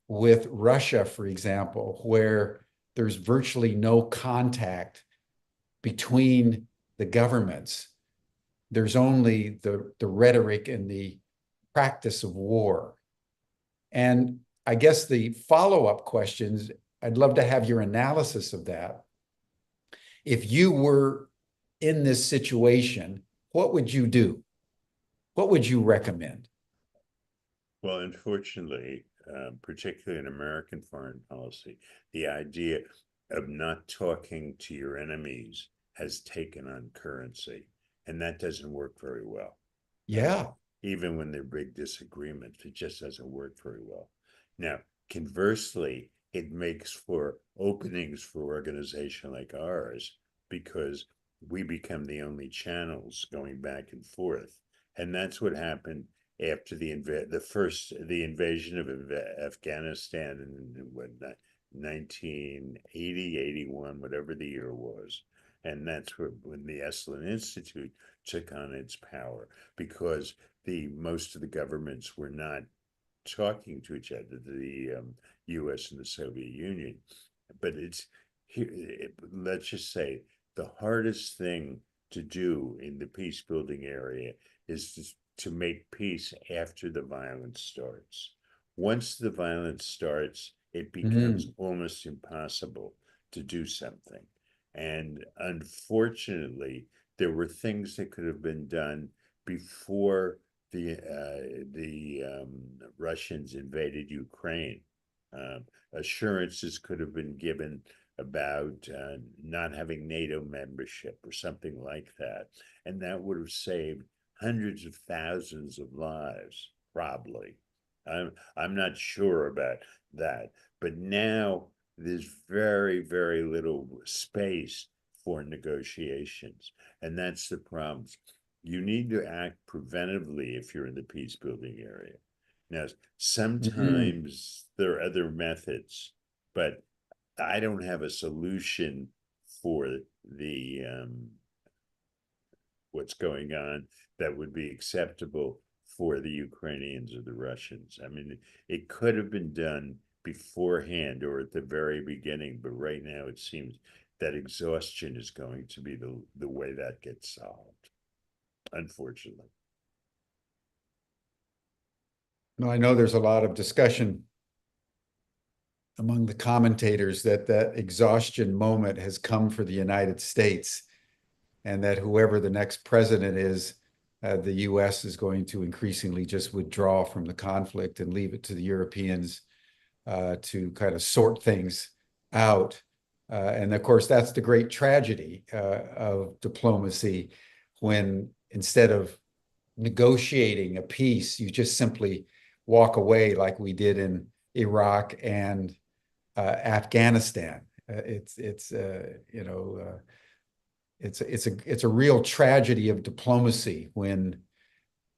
with Russia, for example, where there's virtually no contact between the governments? There's only the rhetoric and the practice of war. And I guess the follow-up questions, I'd love to have your analysis of that. If you were in this situation, what would you do? What would you recommend? Well, unfortunately, particularly in American foreign policy, the idea of not talking to your enemies has taken on currency, and that doesn't work very well. Yeah. Even when there are big disagreements, it just doesn't work very well. Now, conversely, it makes for openings for an organization like ours because we become the only channels going back and forth. And that's what happened after the invasion of Afghanistan in what, 1980, 81, whatever the year was. And that's when the Esalen Institute took on its power, because most of the governments were not talking to each other, the US and the Soviet Union. But let's just say the hardest thing to do in the peace building area is to make peace after the violence starts. Once the violence starts, it becomes almost impossible to do something. And unfortunately, there were things that could have been done before the Russians invaded Ukraine. Assurances could have been given about not having NATO membership or something like that. And that would have saved hundreds of thousands of lives, probably. I'm not sure about that. But now there's very, very little space for negotiations. And that's the problem. You need to act preventively if you're in the peace building area. Now, sometimes there are other methods, but I don't have a solution for the what's going on that would be acceptable for the Ukrainians or the Russians. I mean, it could have been done beforehand or at the very beginning, but right now it seems that exhaustion is going to be the way that gets solved, unfortunately. No, I know there's a lot of discussion among the commentators that exhaustion moment has come for the United States, and that whoever the next president is, the US is going to increasingly just withdraw from the conflict and leave it to the Europeans to kind of sort things out. And of course, that's the great tragedy of diplomacy, when instead of negotiating a peace, you just simply walk away like we did in Iraq and Afghanistan. It's a real tragedy of diplomacy when,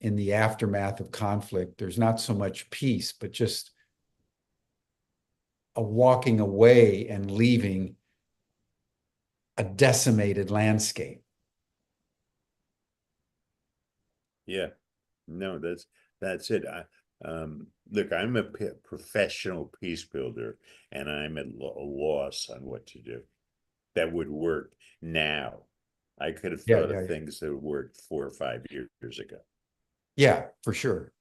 in the aftermath of conflict, there's not so much peace, but just a walking away and leaving a decimated landscape. Yeah, no, that's it. Look, I'm a professional peace builder, and I'm at a loss on what to do that would work now. I could have thought of things that worked 4 or 5 years ago. Yeah, for sure.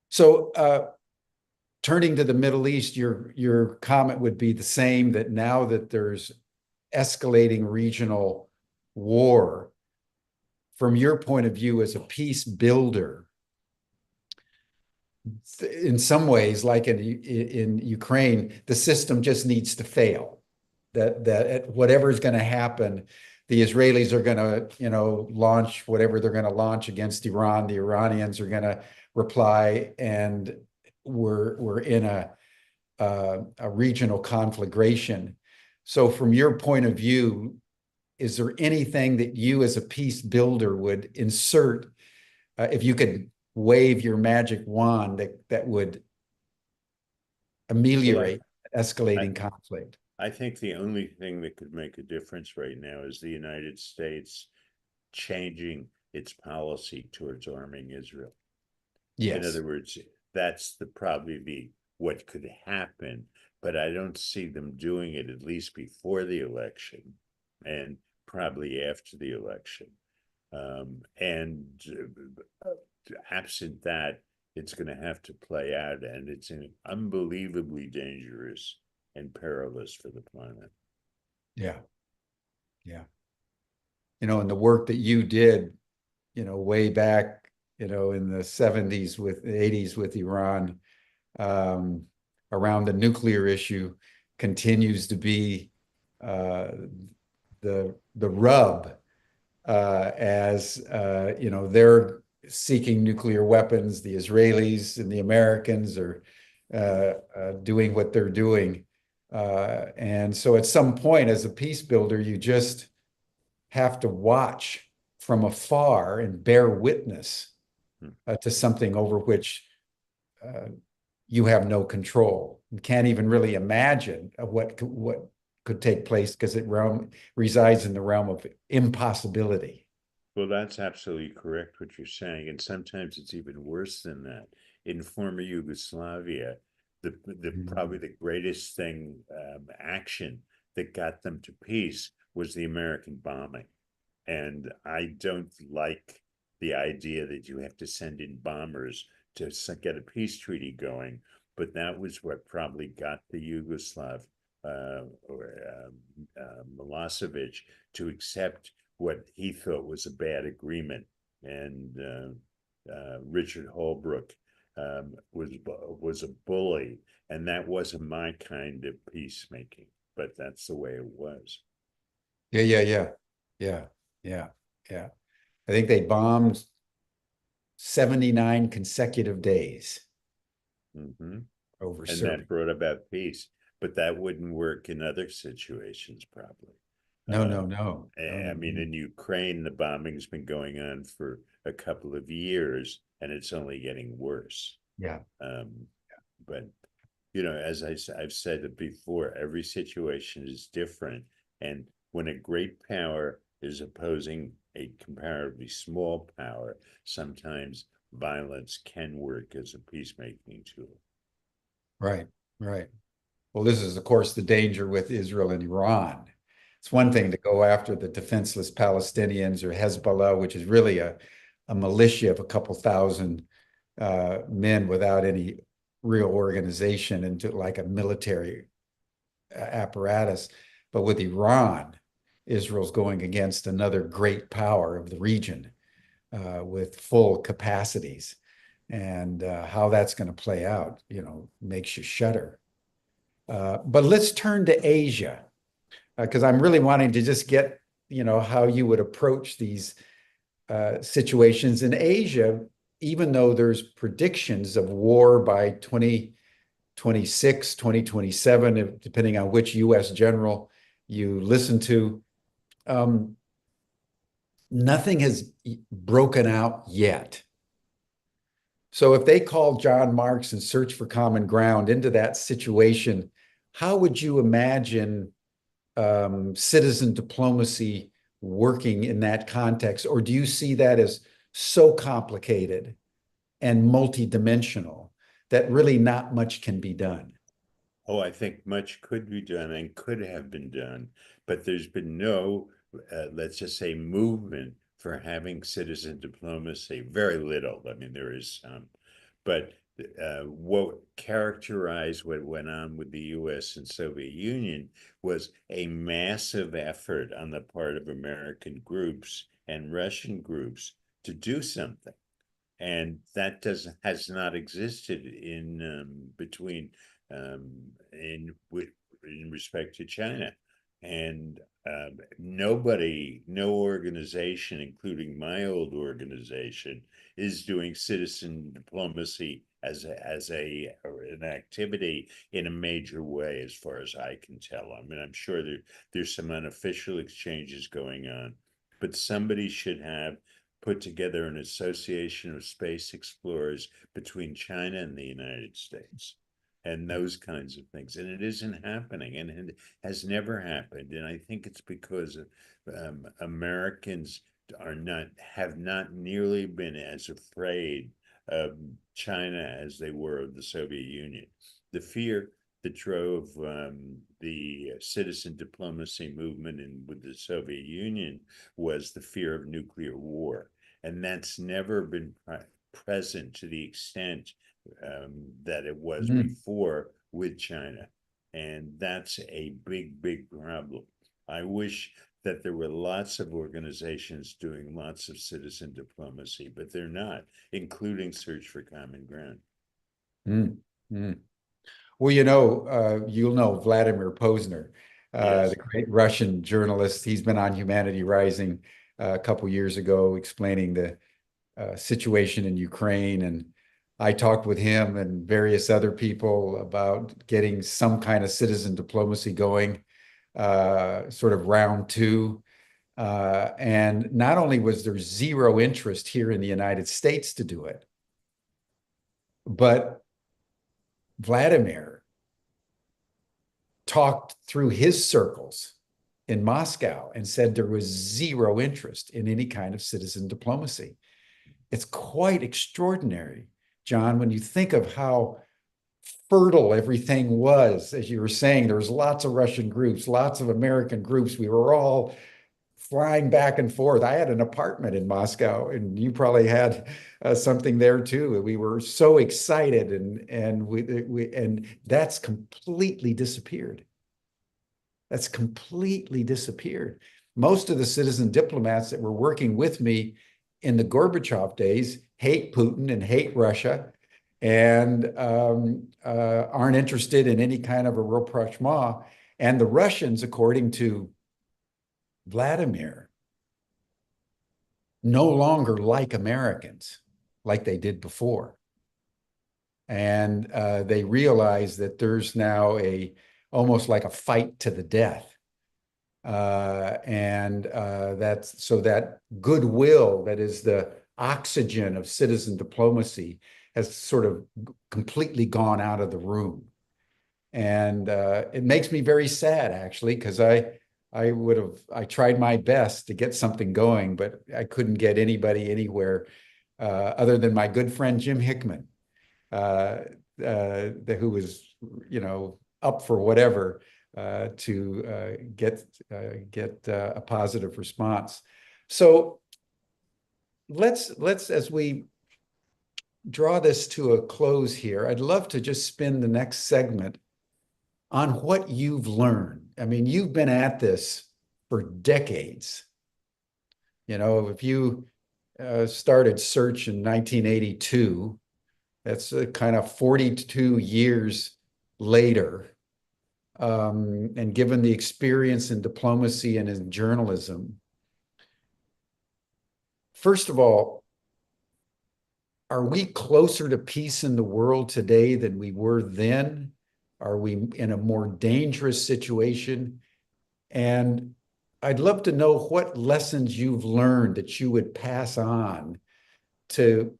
So turning to the Middle East, your comment would be the same, that now that there's escalating regional war, from your point of view as a peace builder, in some ways, like in Ukraine, the system just needs to fail. That whatever's going to happen, the Israelis are going to, launch whatever they're going to launch against Iran. The Iranians are going to reply, and we're in a regional conflagration. So, from your point of view, is there anything that you, as a peace builder, would insert if you could wave your magic wand that would ameliorate escalating conflict? I think the only thing that could make a difference right now is the United States changing its policy towards arming Israel. Yes. In other words, that's probably what could happen, but I don't see them doing it, at least before the election and probably after the election. Absent that, it's going to have to play out, and it's unbelievably dangerous and perilous for the planet. Yeah. Yeah. And the work that you did, way back, in the 70s with the 80s with Iran, around the nuclear issue continues to be the rub, as they're seeking nuclear weapons. The Israelis and the Americans are doing what they're doing. And so at some point, as a peace builder, you just have to watch from afar and bear witness to something over which you have no control. You can't even really imagine what could take place, because it resides in the realm of impossibility. Well, that's absolutely correct what you're saying, and sometimes it's even worse than that. In former Yugoslavia, probably the greatest action that got them to peace was the American bombing. And I don't like the idea that you have to send in bombers to get a peace treaty going, but that was what probably got the Yugoslav Milosevic to accept what he thought was a bad agreement. And Richard Holbrooke was a bully, and that wasn't my kind of peacemaking, but that's the way it was. Yeah. I think they bombed 79 consecutive days over and Serbia. That brought about peace, but that wouldn't work in other situations, probably. No. I mean, in Ukraine, the bombing's been going on for a couple of years, and it's only getting worse. Yeah. But as I've said it before, every situation is different, and when a great power is opposing a comparatively small power, sometimes violence can work as a peacemaking tool. Right. Well, this is, of course, the danger with Israel and Iran. It's one thing to go after the defenseless Palestinians or Hezbollah, which is really a militia of a couple thousand men without any real organization into like a military apparatus. But with Iran, Israel's going against another great power of the region with full capacities. And how that's going to play out, makes you shudder. But let's turn to Asia, because I'm really wanting to just get, how you would approach these situations in Asia, even though there's predictions of war by 2026, 2027, depending on which U.S. general you listen to. Nothing has broken out yet. So if they call John Marks and Search for Common Ground into that situation, how would you imagine citizen diplomacy working in that context? Or do you see that as so complicated and multidimensional that really not much can be done? Oh, I think much could be done and could have been done, but there's been no, let's just say, movement for having citizen diplomacy. Very little. I mean, there is some, but what characterized what went on with the U.S. and Soviet Union was a massive effort on the part of American groups and Russian groups to do something, and that has not existed in between in respect to China. And no organization, including my old organization, is doing citizen diplomacy as an activity in a major way, as far as I can tell. I mean, I'm sure there's some unofficial exchanges going on, but somebody should have put together an association of space explorers between China and the United States, and those kinds of things. And it isn't happening, and it has never happened. And I think it's because Americans have not nearly been as afraid of China as they were of the Soviet Union. The fear that drove the citizen diplomacy movement with the Soviet Union was the fear of nuclear war. And that's never been present to the extent that it was before with China. And that's a big, big problem. I wish that there were lots of organizations doing lots of citizen diplomacy, but they're not, including Search for Common Ground. Well, you'll know Vladimir Posner, Yes. the great Russian journalist. He's been on Humanity Rising a couple years ago, explaining the situation in Ukraine. And I talked with him and various other people about getting some kind of citizen diplomacy going, sort of round two. And not only was there zero interest here in the United States to do it, but Vladimir talked through his circles in Moscow and said there was zero interest in any kind of citizen diplomacy. It's quite extraordinary, John, when you think of how fertile everything was. As you were saying, there was lots of Russian groups, lots of American groups. We were all flying back and forth. I had an apartment in Moscow, and you probably had something there too. We were so excited, and that's completely disappeared. That's completely disappeared. Most of the citizen diplomats that were working with me in the Gorbachev days hate Putin and hate Russia, and aren't interested in any kind of a rapprochement. And the Russians, according to Vladimir, no longer like Americans like they did before. And they realize that there's now almost like a fight to the death. That's so that goodwill that is the oxygen of citizen diplomacy has sort of completely gone out of the room. And it makes me very sad, actually, because I tried my best to get something going, but I couldn't get anybody anywhere other than my good friend Jim Hickman, who was, up for whatever to get a positive response. So let's as we draw this to a close here, I'd love to just spend the next segment on what you've learned. I mean, you've been at this for decades. If you started Search in 1982, that's kind of 42 years later. And given the experience in diplomacy and in journalism, first of all, are we closer to peace in the world today than we were then? Are we in a more dangerous situation? And I'd love to know what lessons you've learned that you would pass on to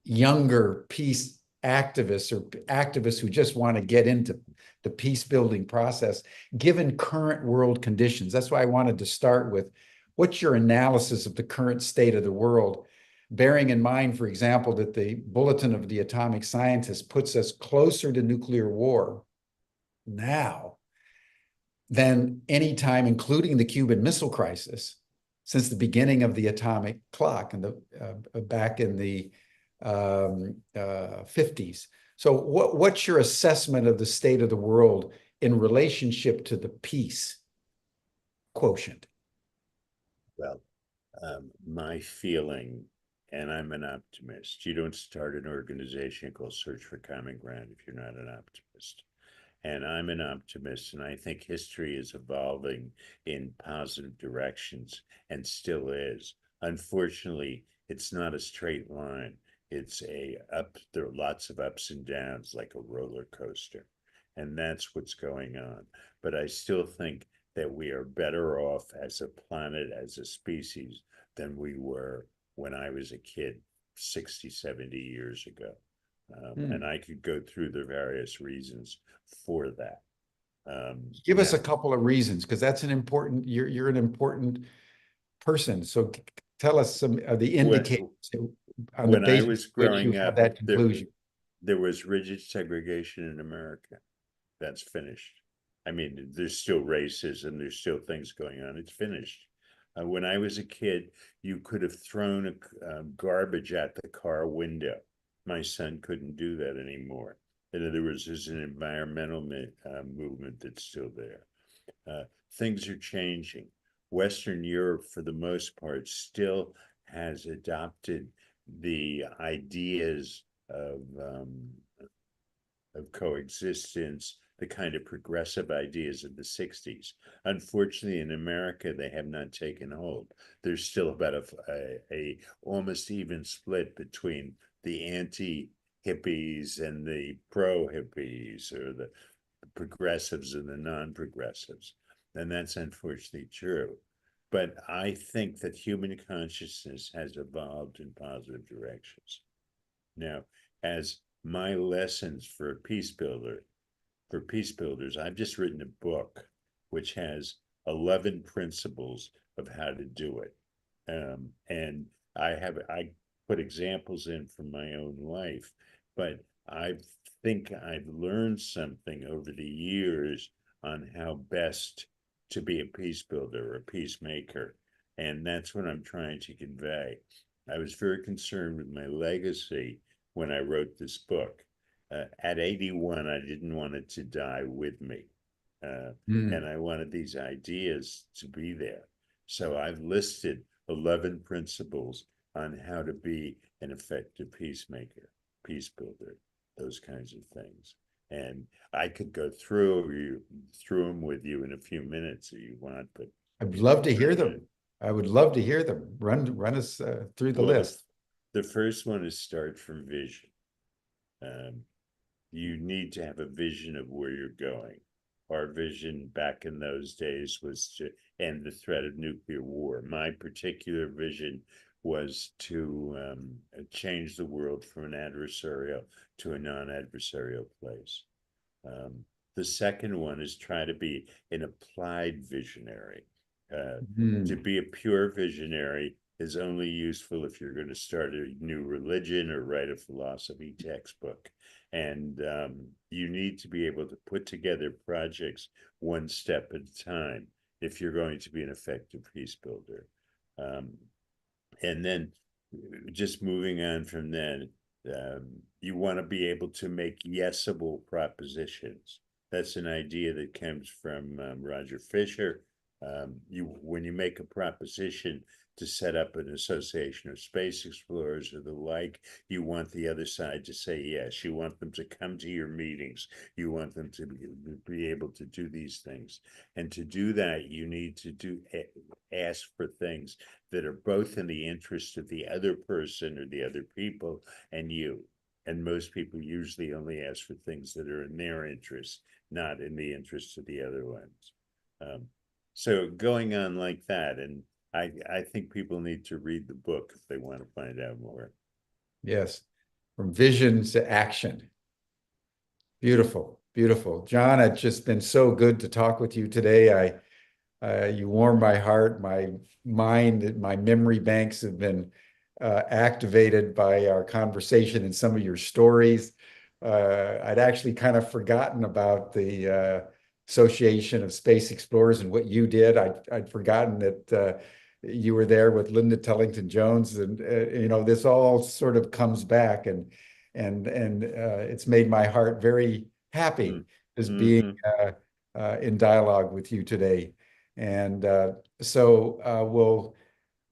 younger peace activists or activists who just want to get into the peace building process, given current world conditions. That's why I wanted to start with, what's your analysis of the current state of the world, bearing in mind, for example, that the Bulletin of the Atomic Scientist puts us closer to nuclear war now than any time, including the Cuban Missile Crisis, since the beginning of the atomic clock and back in the 50s. So what's your assessment of the state of the world in relationship to the peace quotient? Well, my feeling, and I'm an optimist, you don't start an organization called Search for Common Ground if you're not an optimist. And I'm an optimist, and I think history is evolving in positive directions and still is. Unfortunately, it's not a straight line. It's there are lots of ups and downs like a roller coaster. And that's what's going on. But I still think that we are better off as a planet, as a species, than we were when I was a kid 60, 70 years ago. And I could go through the various reasons for that. Give us a couple of reasons, because that's an important, you're an important person. So tell us some of the indicators on the basis I was of which growing you up, have that conclusion. there was rigid segregation in America. That's finished. I mean, there's still racism, there's still things going on. It's finished. When I was a kid, you could have thrown garbage at the car window. My son couldn't do that anymore. In other words, there's an environmental movement that's still there. Things are changing. Western Europe, for the most part, still has adopted the ideas of coexistence, the kind of progressive ideas of the 60s. Unfortunately, in America, they have not taken hold. There's still about a almost even split between the anti-hippies and the pro-hippies, or the progressives and the non-progressives. And that's unfortunately true. But I think that human consciousness has evolved in positive directions. Now, as my lessons for peace builders, I've just written a book which has 11 principles of how to do it. And I put examples in from my own life, but I think I've learned something over the years on how best to be a peace builder or a peacemaker. And that's what I'm trying to convey. I was very concerned with my legacy when I wrote this book. At 81, I didn't want it to die with me. And I wanted these ideas to be there. So I've listed 11 principles on how to be an effective peacemaker, peace builder, those kinds of things. And I could go through them with you in a few minutes if you want, but I'd love to hear them. I would love to hear them. Run us through the list. The first one is start from vision. You need to have a vision of where you're going. Our vision back in those days was to end the threat of nuclear war. My particular vision was to change the world from an adversarial to a non-adversarial place. The second one is try to be an applied visionary. To be a pure visionary is only useful if you're going to start a new religion or write a philosophy textbook. And you need to be able to put together projects one step at a time if you're going to be an effective peace builder. And then just moving on from then, you want to be able to make yesable propositions. That's an idea that comes from Roger Fisher. When you make a proposition to set up an association of space explorers or the like, you want the other side to say yes. You want them to come to your meetings. You want them to be able to do these things. And to do that, you need to ask for things that are both in the interest of the other person or the other people and you. And most people usually only ask for things that are in their interest, not in the interest of the other ones. So going on like that, and I think people need to read the book if they want to find out more. Yes, from vision to action. Beautiful, beautiful. John, it's just been so good to talk with you today. You warm my heart, my mind, my memory banks have been activated by our conversation and some of your stories. I'd actually kind of forgotten about the Association of Space Explorers and what you did. I'd forgotten that you were there with Linda Tellington Jones, and this all sort of comes back, and it's made my heart very happy as being in dialogue with you today. And so we'll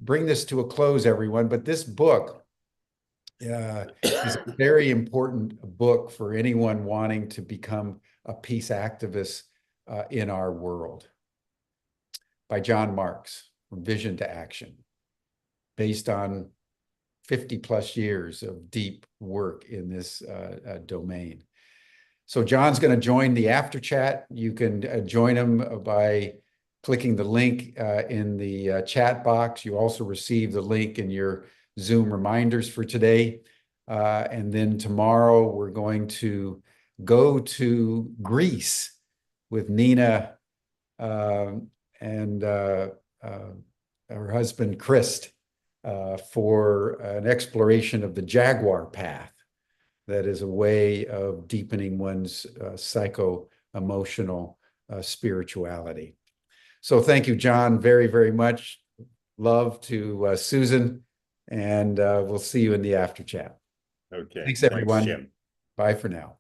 bring this to a close, everyone. But this book is a very important book for anyone wanting to become a peace activist in our world, by John Marks, From Vision to Action, based on 50 plus years of deep work in this domain. So John's going to join the after chat. You can join him by clicking the link in the chat box. You also receive the link in your Zoom reminders for today. And then tomorrow we're going to go to Greece with Nina and her husband, Christ, for an exploration of the Jaguar path. That is a way of deepening one's psycho-emotional spirituality. So thank you, John, very, very much. Love to Susan, and we'll see you in the after chat. Okay. Thanks, everyone. Jim. Bye for now.